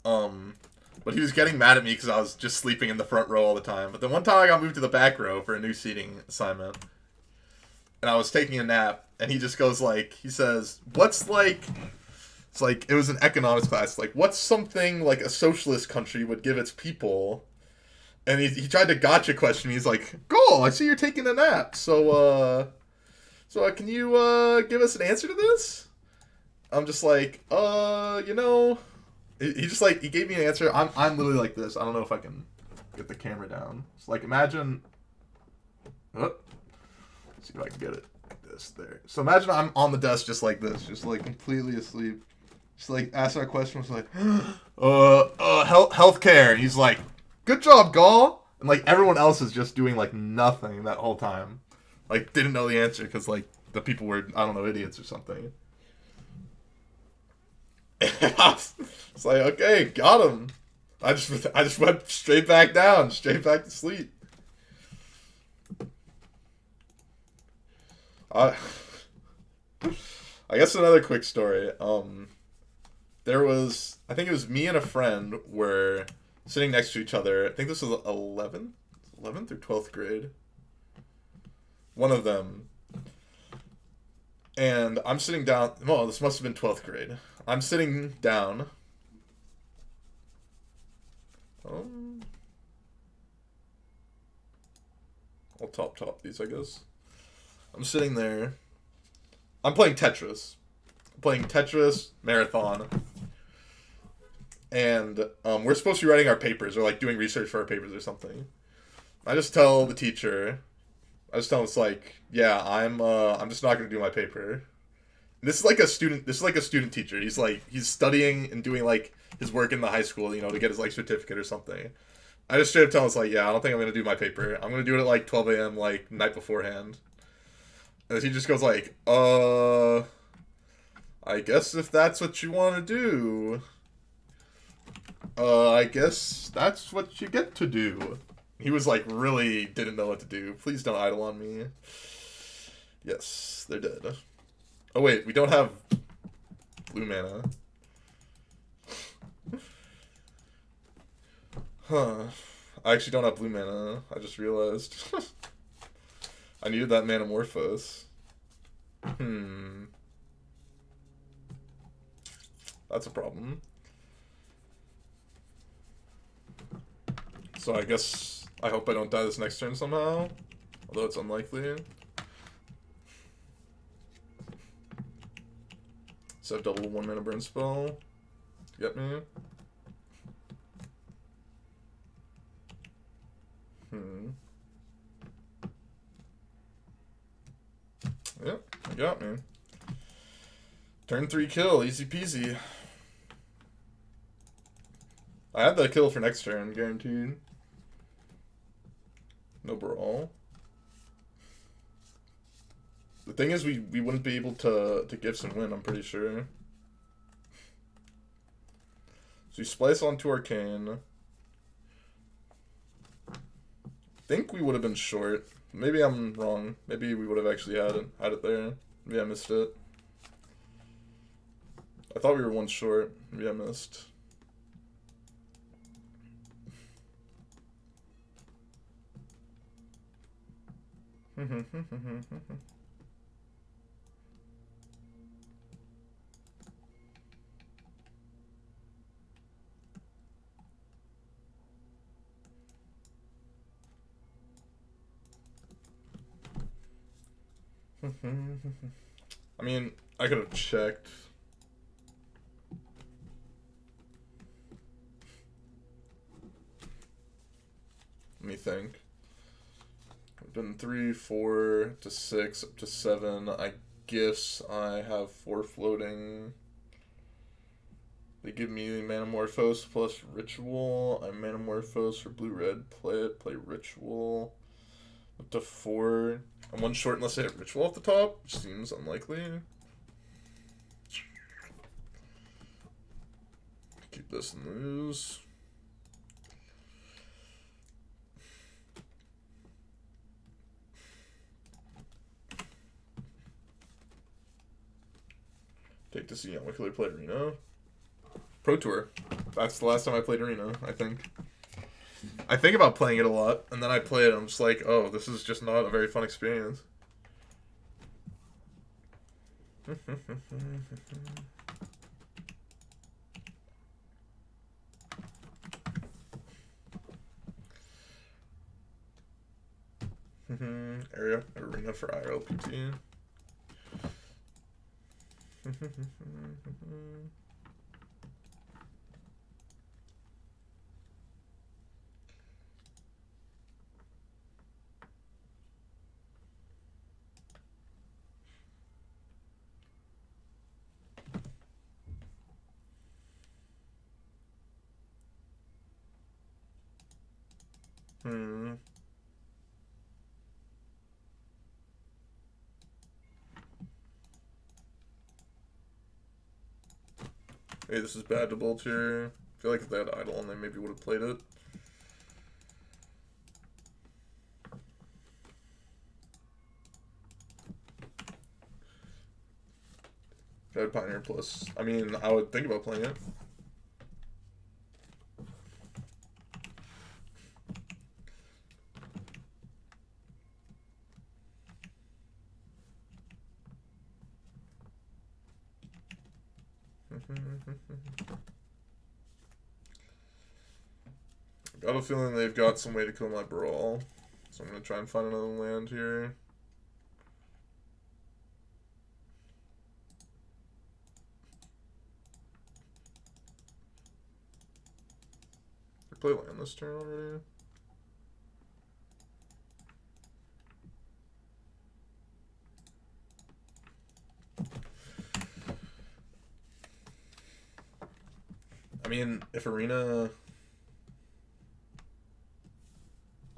Speaker 1: But he was getting mad at me because I was just sleeping in the front row all the time. But then one time I got moved to the back row for a new seating assignment. And I was taking a nap, and he just goes like, he says, what's like... It's like, it was an economics class. Like, what's something like a socialist country would give its people? And he tried to gotcha question me. He's like, "Goal, I see you're taking a nap. So can you give us an answer to this?" I'm just like, you know, he just like, he gave me an answer. I'm literally like this. I don't know if I can get the camera down. It's like, imagine, let's see if I can get it like this, there. So imagine I'm on the desk just like this, just like completely asleep. Just like ask our question, was like, healthcare. And he's like, "Good job, Gall." And like everyone else is just doing like nothing that whole time. Like didn't know the answer because like the people were, I don't know, idiots or something. It's like, okay, got him. I just went straight back down, straight back to sleep. I guess another quick story. There was, I think it was me and a friend were sitting next to each other. I think this was 11th or 12th grade. One of them. And I'm sitting down. Well, this must have been 12th grade. I'm sitting down. I'll top these, I guess. I'm sitting there. I'm playing Tetris. Marathon. And we're supposed to be writing our papers or like doing research for our papers or something. I just tell the teacher, it's like, yeah, I'm just not gonna do my paper. This is like a student. This is like a student teacher. He's studying and doing like his work in the high school, to get his like certificate or something. I just straight up tell him, it's like, yeah, I don't think I'm gonna do my paper. I'm gonna do it at like 12 a.m. like night beforehand. And he just goes like, I guess if that's what you want to do, I guess that's what you get to do. He was like, really didn't know what to do. Please don't idle on me. Yes, they're dead. Oh wait, we don't have blue mana. Huh. I actually don't have blue mana. I just realized. I needed that Manamorphose. That's a problem. So I guess I hope I don't die this next turn somehow. Although it's unlikely. So double 1 mana burn spell to get me. Yep, you got me. Turn 3 kill, easy peasy. I had that kill for next turn, guaranteed. No brawl. The thing is, we wouldn't be able to gifts and win, I'm pretty sure. So we splice onto Arcane. I think we would have been short. Maybe I'm wrong. Maybe we would have actually had it there. Maybe I missed it. I thought we were 1 short. Maybe I missed. I mean, I could have checked. Let me think. We've been 3, 4 to 6 up to 7. I gifts. I have 4 floating. They give me Manamorphose plus Ritual. I Manamorphose for blue red. Play Ritual. Up to 4. I'm 1 short unless I hit Ritual off the top, which seems unlikely. Keep this and lose. Take to see how killer play Arena. Pro Tour. That's the last time I played Arena, I think. I think about playing it a lot, and then I play it, and I'm just like, oh, this is just not a very fun experience. Arena for IRLPT. Hey, this is bad to bolt here. I feel like if they had idle and they maybe would have played it. If I had Pioneer Plus, I mean, I would think about playing it. Got a feeling they've got some way to kill my Brawl, so I'm gonna try and find another land here. They play land this turn already. mean, if Arena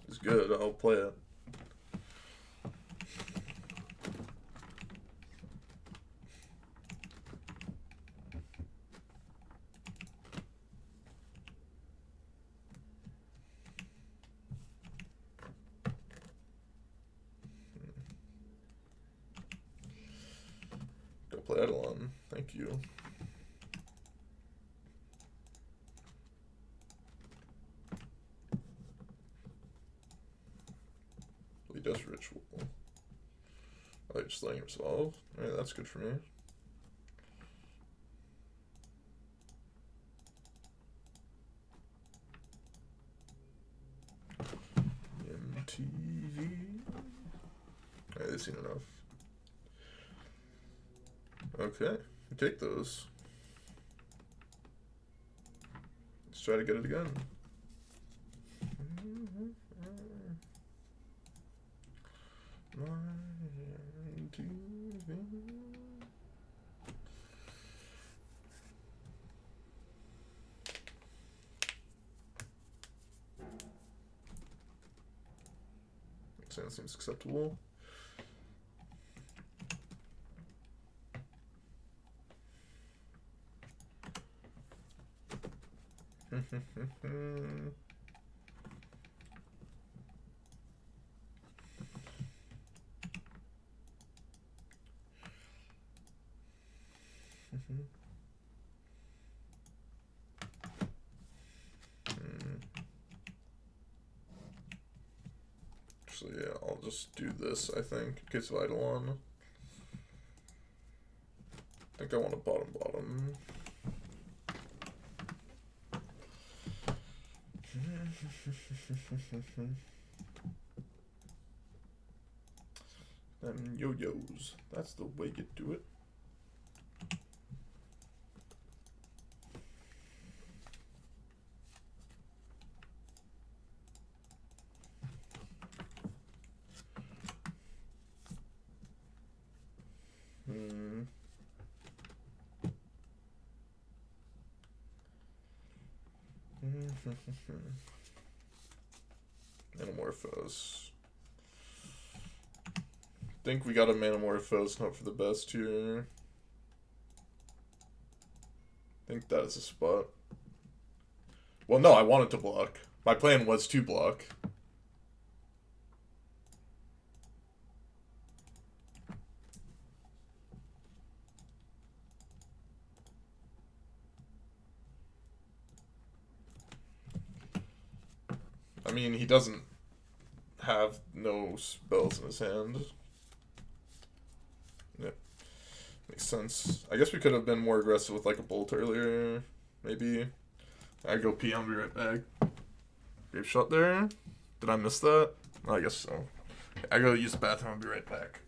Speaker 1: is good, I'll play it. Go play Eidolon. Thank you. He does ritual. Oh, he's just letting him solve. Alright, that's good for me. MTV. Alright, they've seen enough. Okay, we take those. Let's try to get it again. That seems acceptable. Actually, yeah, I'll just do this, I think, in case of Eidolon. I think I want a bottom. Then yo-yos. That's the way you do it. Manamorphose. Think we got a Manamorphose, hope for the best here. Think that is a spot. Well, no, I wanted to block. My plan was to block. I mean, he doesn't have no spells in his hand. Yep. Makes sense. I guess we could have been more aggressive with like a bolt earlier. Maybe. I go pee, I'll be right back. Grapeshot there. Did I miss that? I guess so. I go use the bathroom, I'll be right back.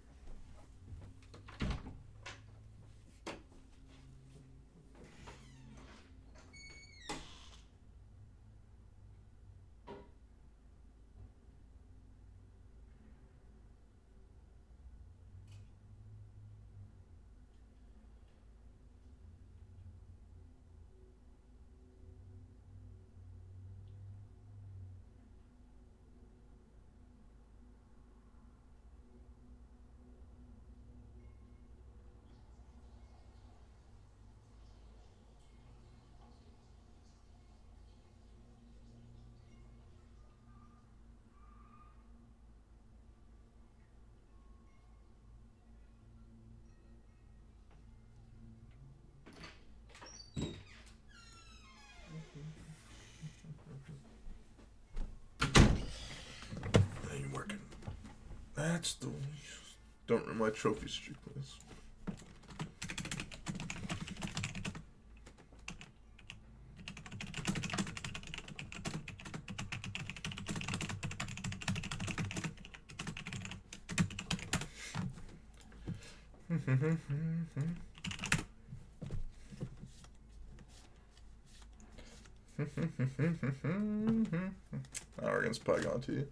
Speaker 1: That's the... Don't ruin my trophy streak, please. We're against Pygonti.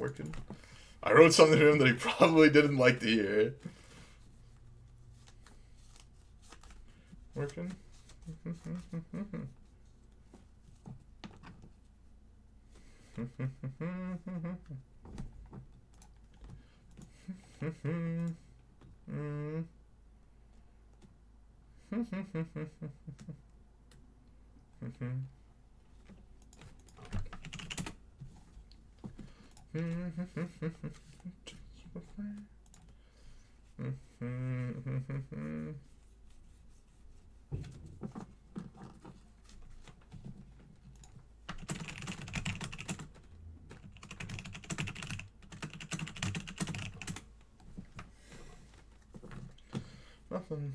Speaker 1: working. I wrote something to him that he probably didn't like to hear. Working. Nothing.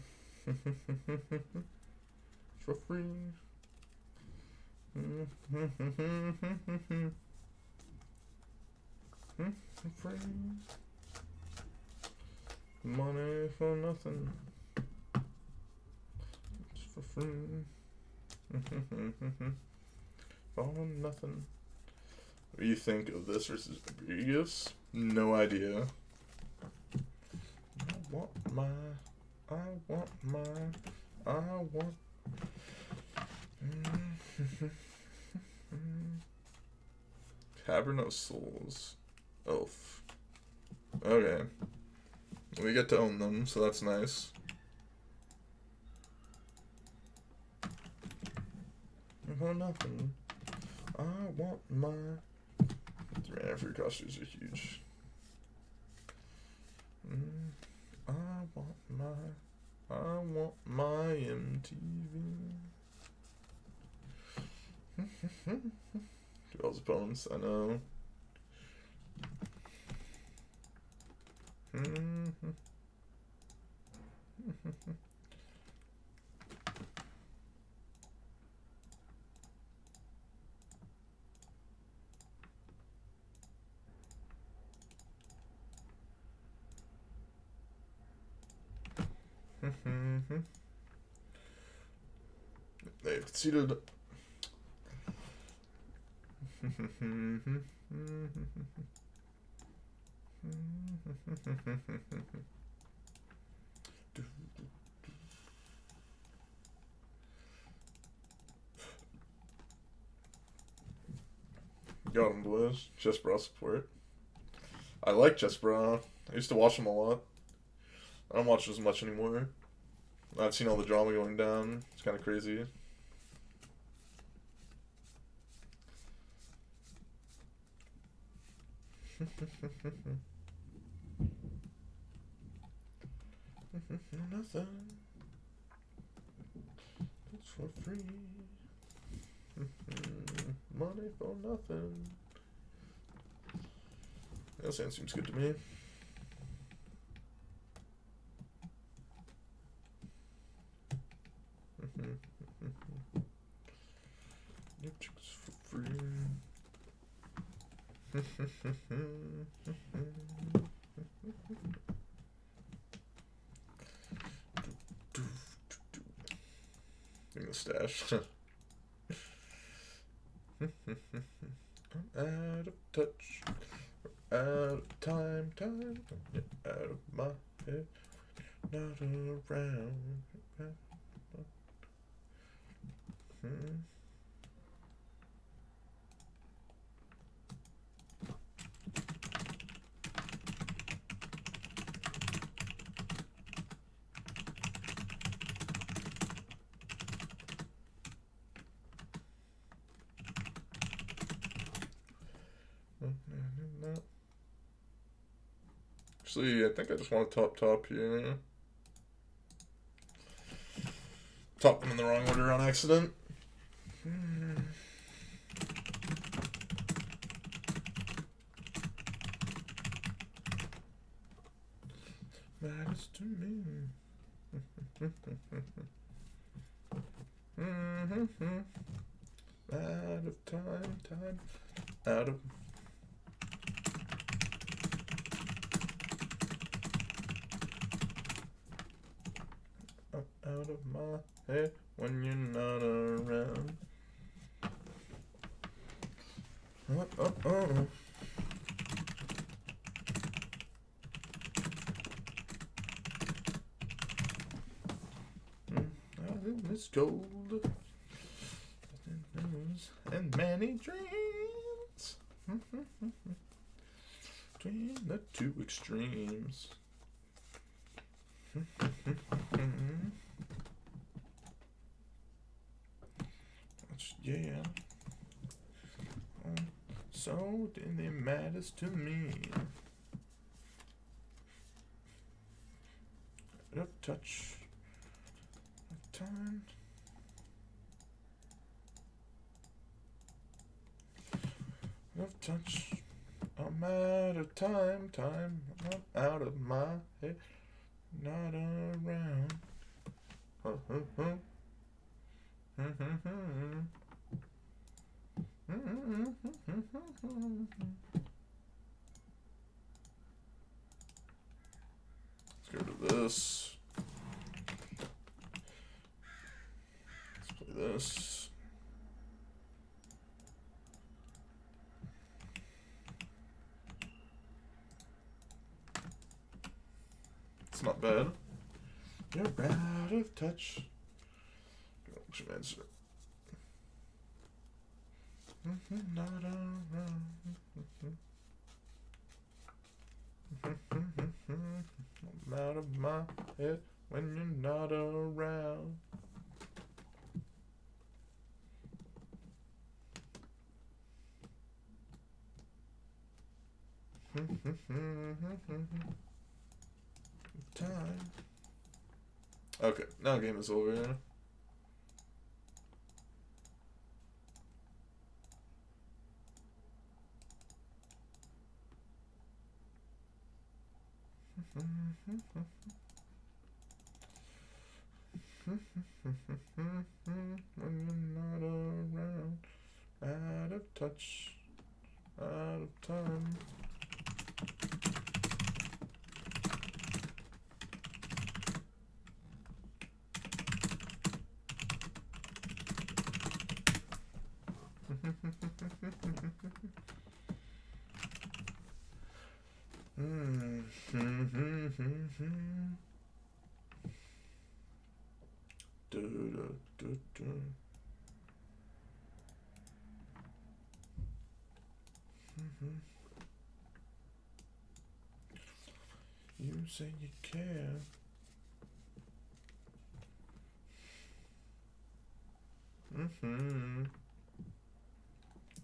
Speaker 1: For free. Free. Money for nothing. It's for free. For nothing. What do you think of this versus Rodriguez? No idea. I want Cavern of Souls. Elf. Okay. We get to own them, so that's nice. For nothing. I want my... 3 free costumes are huge. I want my MTV. Duel's opponents, I know. They've conceded. Got him, boys. Chessbra support. I like Chessbra. I used to watch him a lot. I don't watch as much anymore. I've seen all the drama going down. It's kind of crazy. Nothing. It's for free. Money for nothing. That sound seems good to me. New chicks for free. In the stash. I'm out of touch. Out of time. Out of my head. Not around. Actually, I think I just want to top here. Top them in the wrong order on accident. Matters to me. Out of time, out of... Out of my head when you're not around. cold. And many dreams. Between the two extremes. Yeah. So then it matters to me. A touch of time. Of touch. I'm out of time. I'm out of my head. Not around. Let's go to this. Let's play this. It's not bad. You're out of touch. What's your answer? Not around. I'm out of my head when you're not around. Time. Okay, now game is over. When you're not around, out of touch, out of time. You say you care.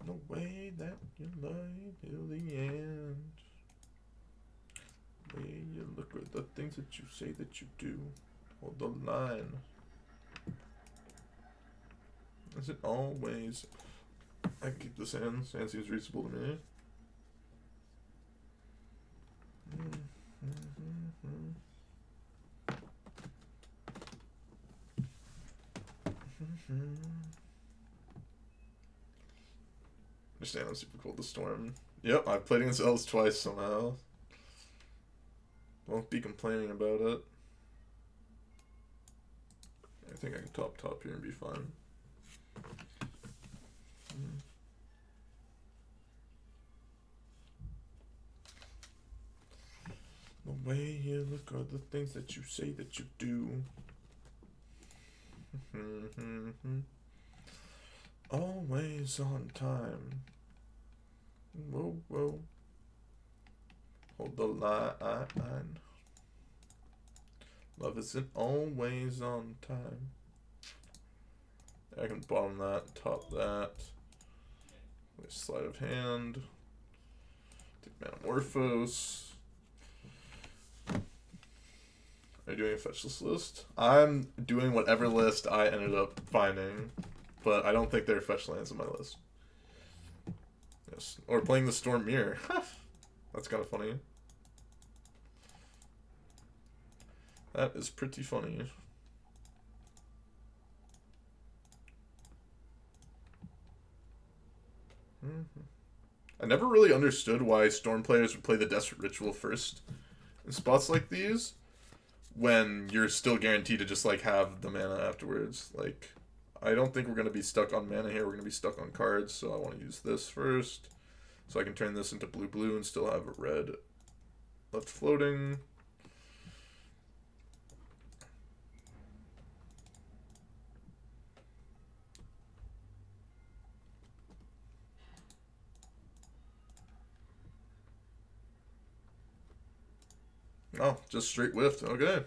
Speaker 1: The way that you lie till the end. The way you look at the things that you say that you do. Hold the line. Is it always? I can keep this in. Sand seems reasonable to me. Understand I'm super cold. The storm. Yep, I've played against elves twice somehow. Won't be complaining about it. I think I can top here and be fine. The way you look are the things that you say that you do. Always on time. Whoa, whoa. Hold the line. Love isn't always on time. I can bottom that, top that. Sleight of hand. Take Metamorphose. Are you doing a fetchless list? I'm doing whatever list I ended up finding, but I don't think there are fetch lands in my list. Yes. Or playing the Storm Mirror. That's kind of funny. That is pretty funny. I never really understood why Storm players would play the Desperate Ritual first in spots like these, when you're still guaranteed to just like have the mana afterwards. Like, I don't think we're going to be stuck on mana here. We're going to be stuck on cards, so I want to use this first. So I can turn this into blue and still have a red left floating. Oh, just straight whiffed. Okay.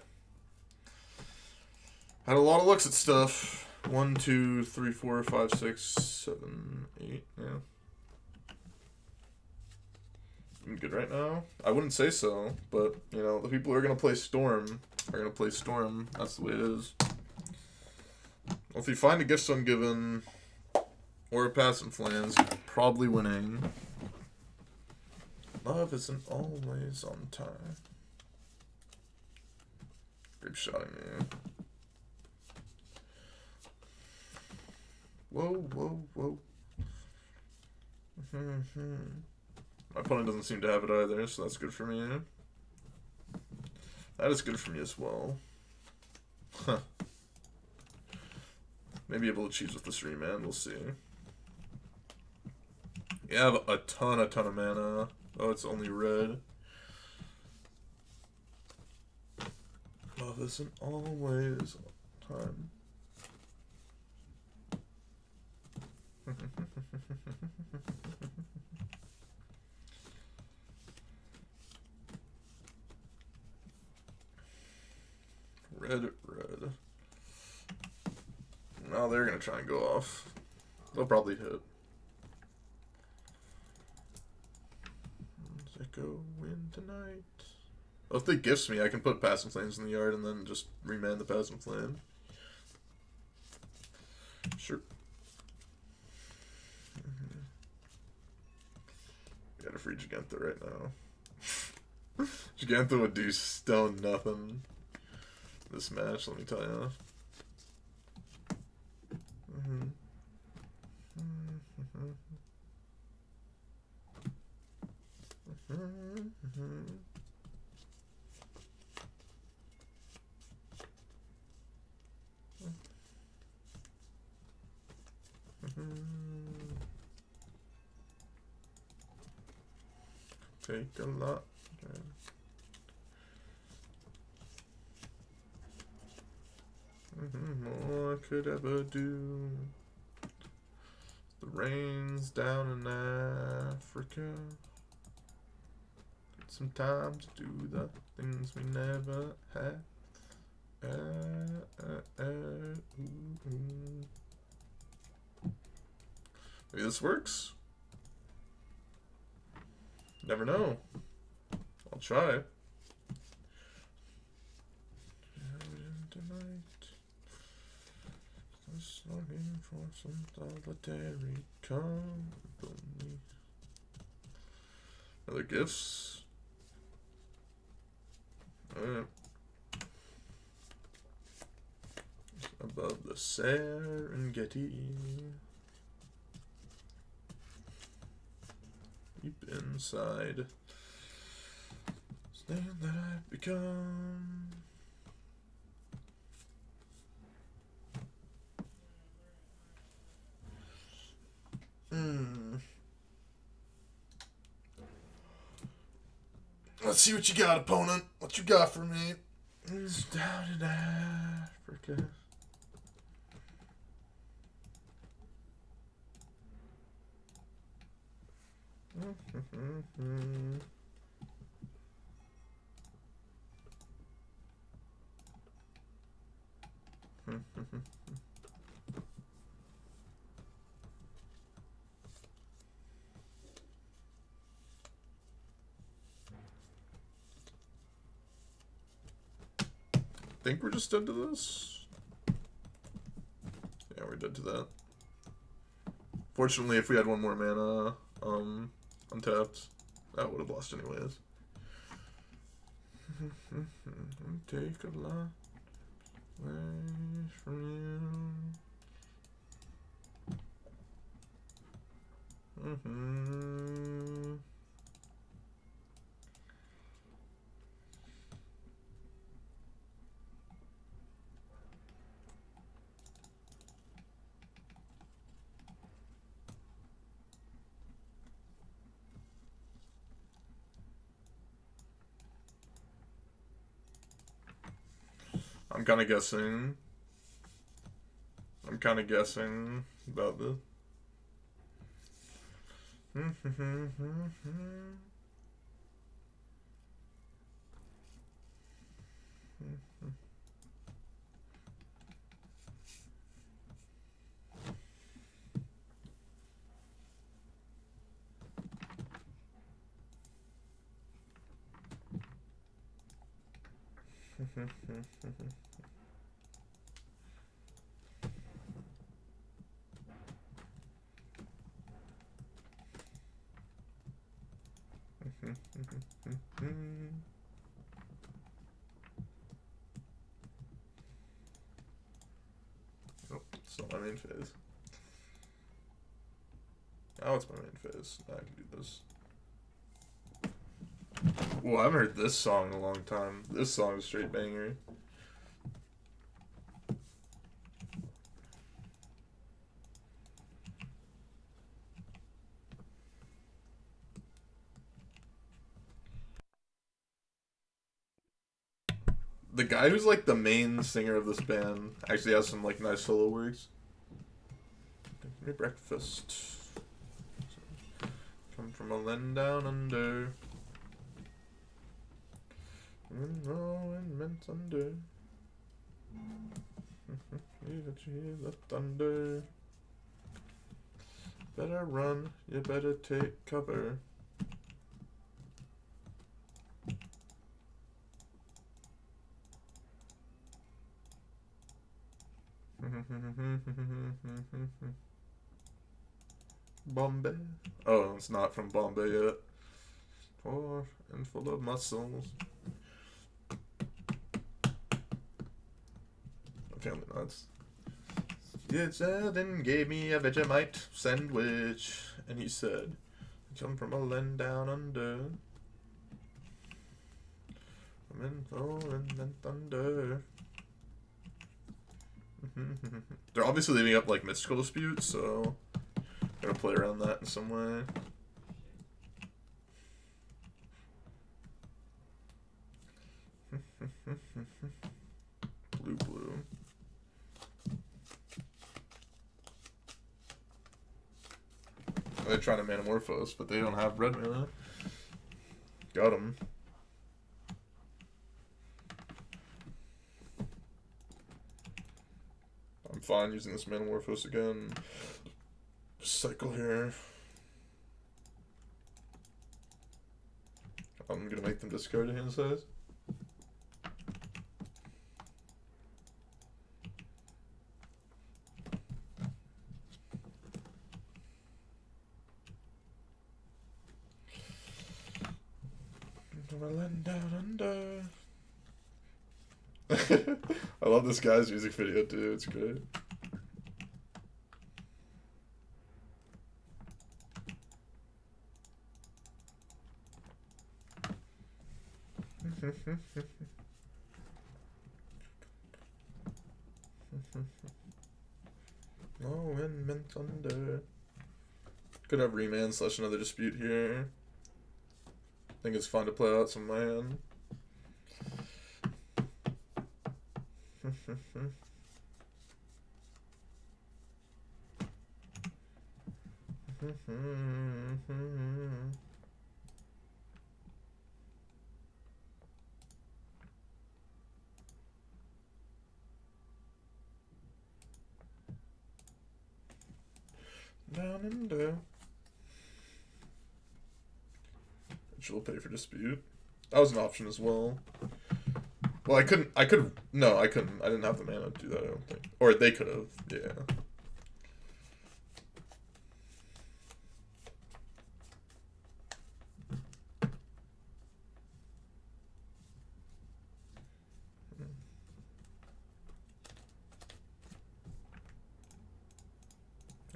Speaker 1: Had a lot of looks at stuff. 1, 2, 3, 4, 5, 6, 7, 8. Yeah. I'm good right now? I wouldn't say so, but, you know, the people who are going to play Storm are going to play Storm. That's the way it is. Well, if you find a Gifts Ungiven or a Passive Lands, you're probably winning. Love isn't always on time. Grapeshotting me. Whoa, whoa, whoa. My opponent doesn't seem to have it either, so that's good for me. That is good for me as well. Huh. Maybe able to choose with the 3-man, we'll see. You have a ton of mana. Oh, it's only red. Love isn't always on time. Red. Now they're gonna try and go off. They'll probably hit. Does it go win tonight? Well, if they gifts me, I can put Passive Lands in the yard and then just remand the Passive Land. Sure. Got a free Gigantha right now. Gigantha would do stone nothing this match, let me tell you. Take a lot. More I could ever do. The rain's down in Africa. Get some time to do the things we never had. Maybe this works. Never know. I'll try. Just looking for some solitary company. Other gifts. Alright. Above the Serengeti. Deep inside. Stand that I've become. Let's see what you got, opponent. What you got for me? It's down in Africa. Think we're just dead to this? Yeah, we're dead to that. Fortunately, if we had one more mana, untapped, that would have lost anyways. Take a lot away from you. I'm kind of guessing. About this. Oh, it's not my main phase. Now it's my main phase. Now I can do this. Well, I haven't heard this song in a long time. This song is straight banger. The guy who's like the main singer of this band actually has some like nice solo works. Give me breakfast. Come from a land down under. No, and meant under. You hear the thunder. Better run, you better take cover. Bombay. Oh, it's not from Bombay yet. Poor and full of muscles. Family nuts. It said and gave me a Vegemite sandwich, and he said, "I come from a land down under. I'm in Thor and thunder." They're obviously leaving up like mystical disputes, so I'm gonna play around that in some way. Blue. They're trying to Manamorphose, but they don't have red mana. Got him. I'm fine using this Manamorphose again. Cycle here. I'm gonna make them discard a hand size. Down under. I love this guy's music video too, it's great. Oh, and meant under. Could have remand / another dispute here. I think it's fun to play out some land. Down under. She'll pay for dispute. That was an option as well. Well, I couldn't. I couldn't. I didn't have the mana to do that, I don't think. Or they could have, yeah.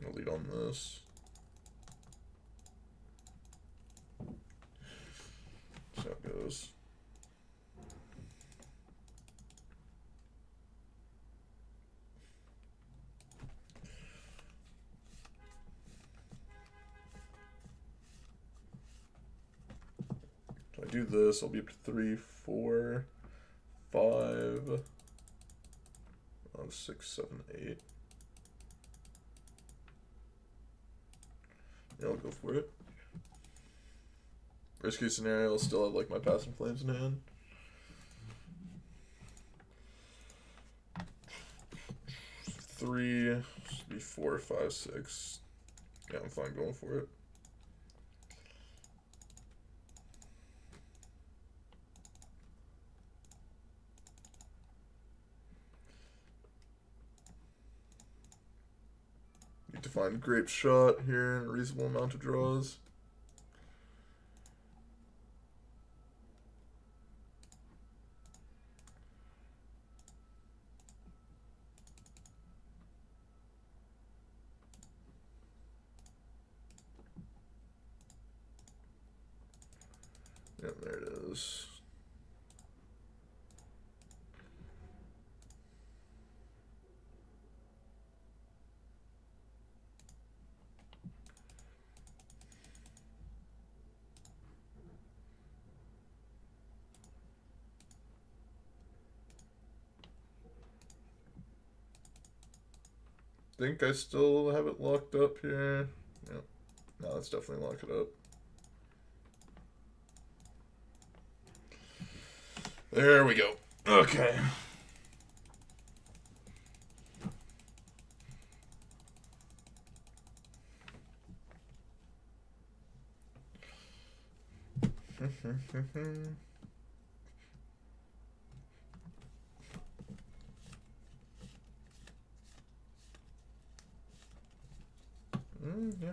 Speaker 1: I'll lead on this. So it goes. If I do this, I'll be up to 3, 4, 5, 6, 7, 8. Yeah, I'll go for it. Worst case scenario, I'll still have like my Passing Flames in hand. 3. Should be 4, 5, 6. Yeah, I'm fine going for it. Need to find grapeshot here and a reasonable amount of draws. Yeah, there it is. Think I still have it locked up here. Yep. No, let's definitely lock it up. There we go. Okay. Yeah,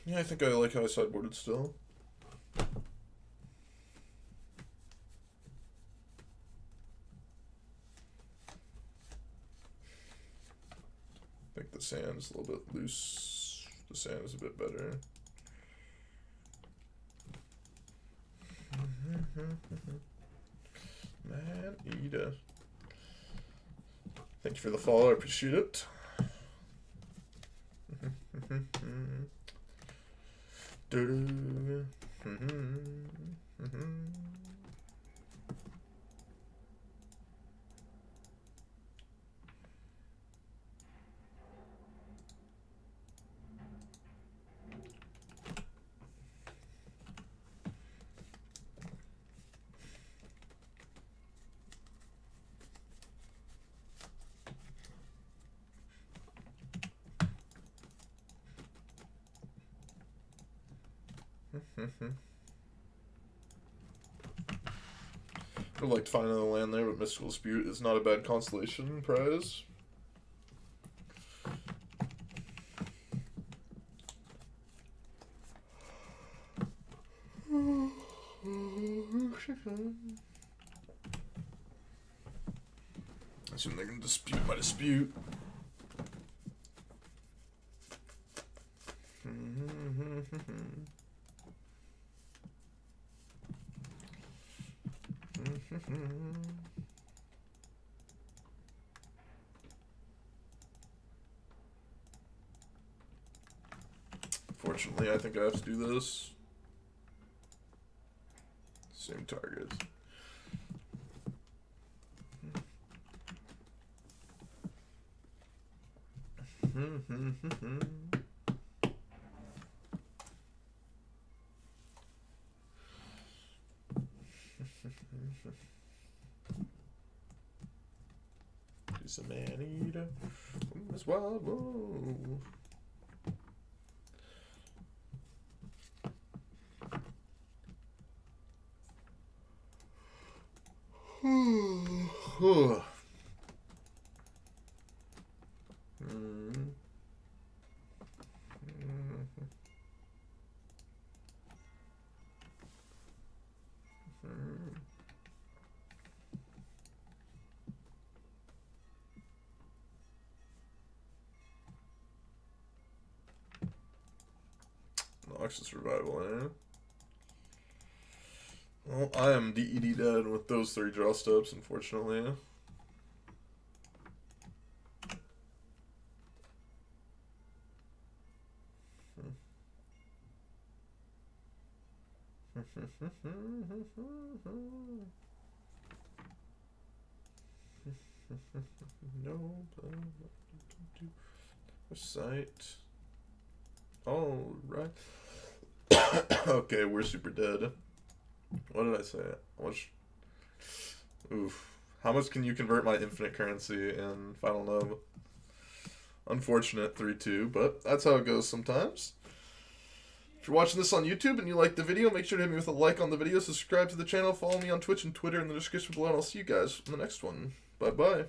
Speaker 1: yeah, I think I like how I sideboarded still. I think the sand is a little bit loose. The sand is a bit better. Man eater. Thank you for the follow, I appreciate it. I'd like to find another land there, but Mystical Dispute is not a bad constellation prize. I assume they're going to dispute my dispute. Fortunately, I think I have to do this. Same target. He's a man eater from this wild world. Noxious Revival, eh? Well, I am DED dead with those 3 draw steps, unfortunately. No, sight. All right. Okay, we're super dead. What did I say? Oof. How much can you convert my infinite currency in Final Nub? Unfortunate 3-2, but that's how it goes sometimes. If you're watching this on YouTube and you like the video, make sure to hit me with a like on the video, subscribe to the channel, follow me on Twitch and Twitter in the description below, and I'll see you guys in the next one. Bye-bye.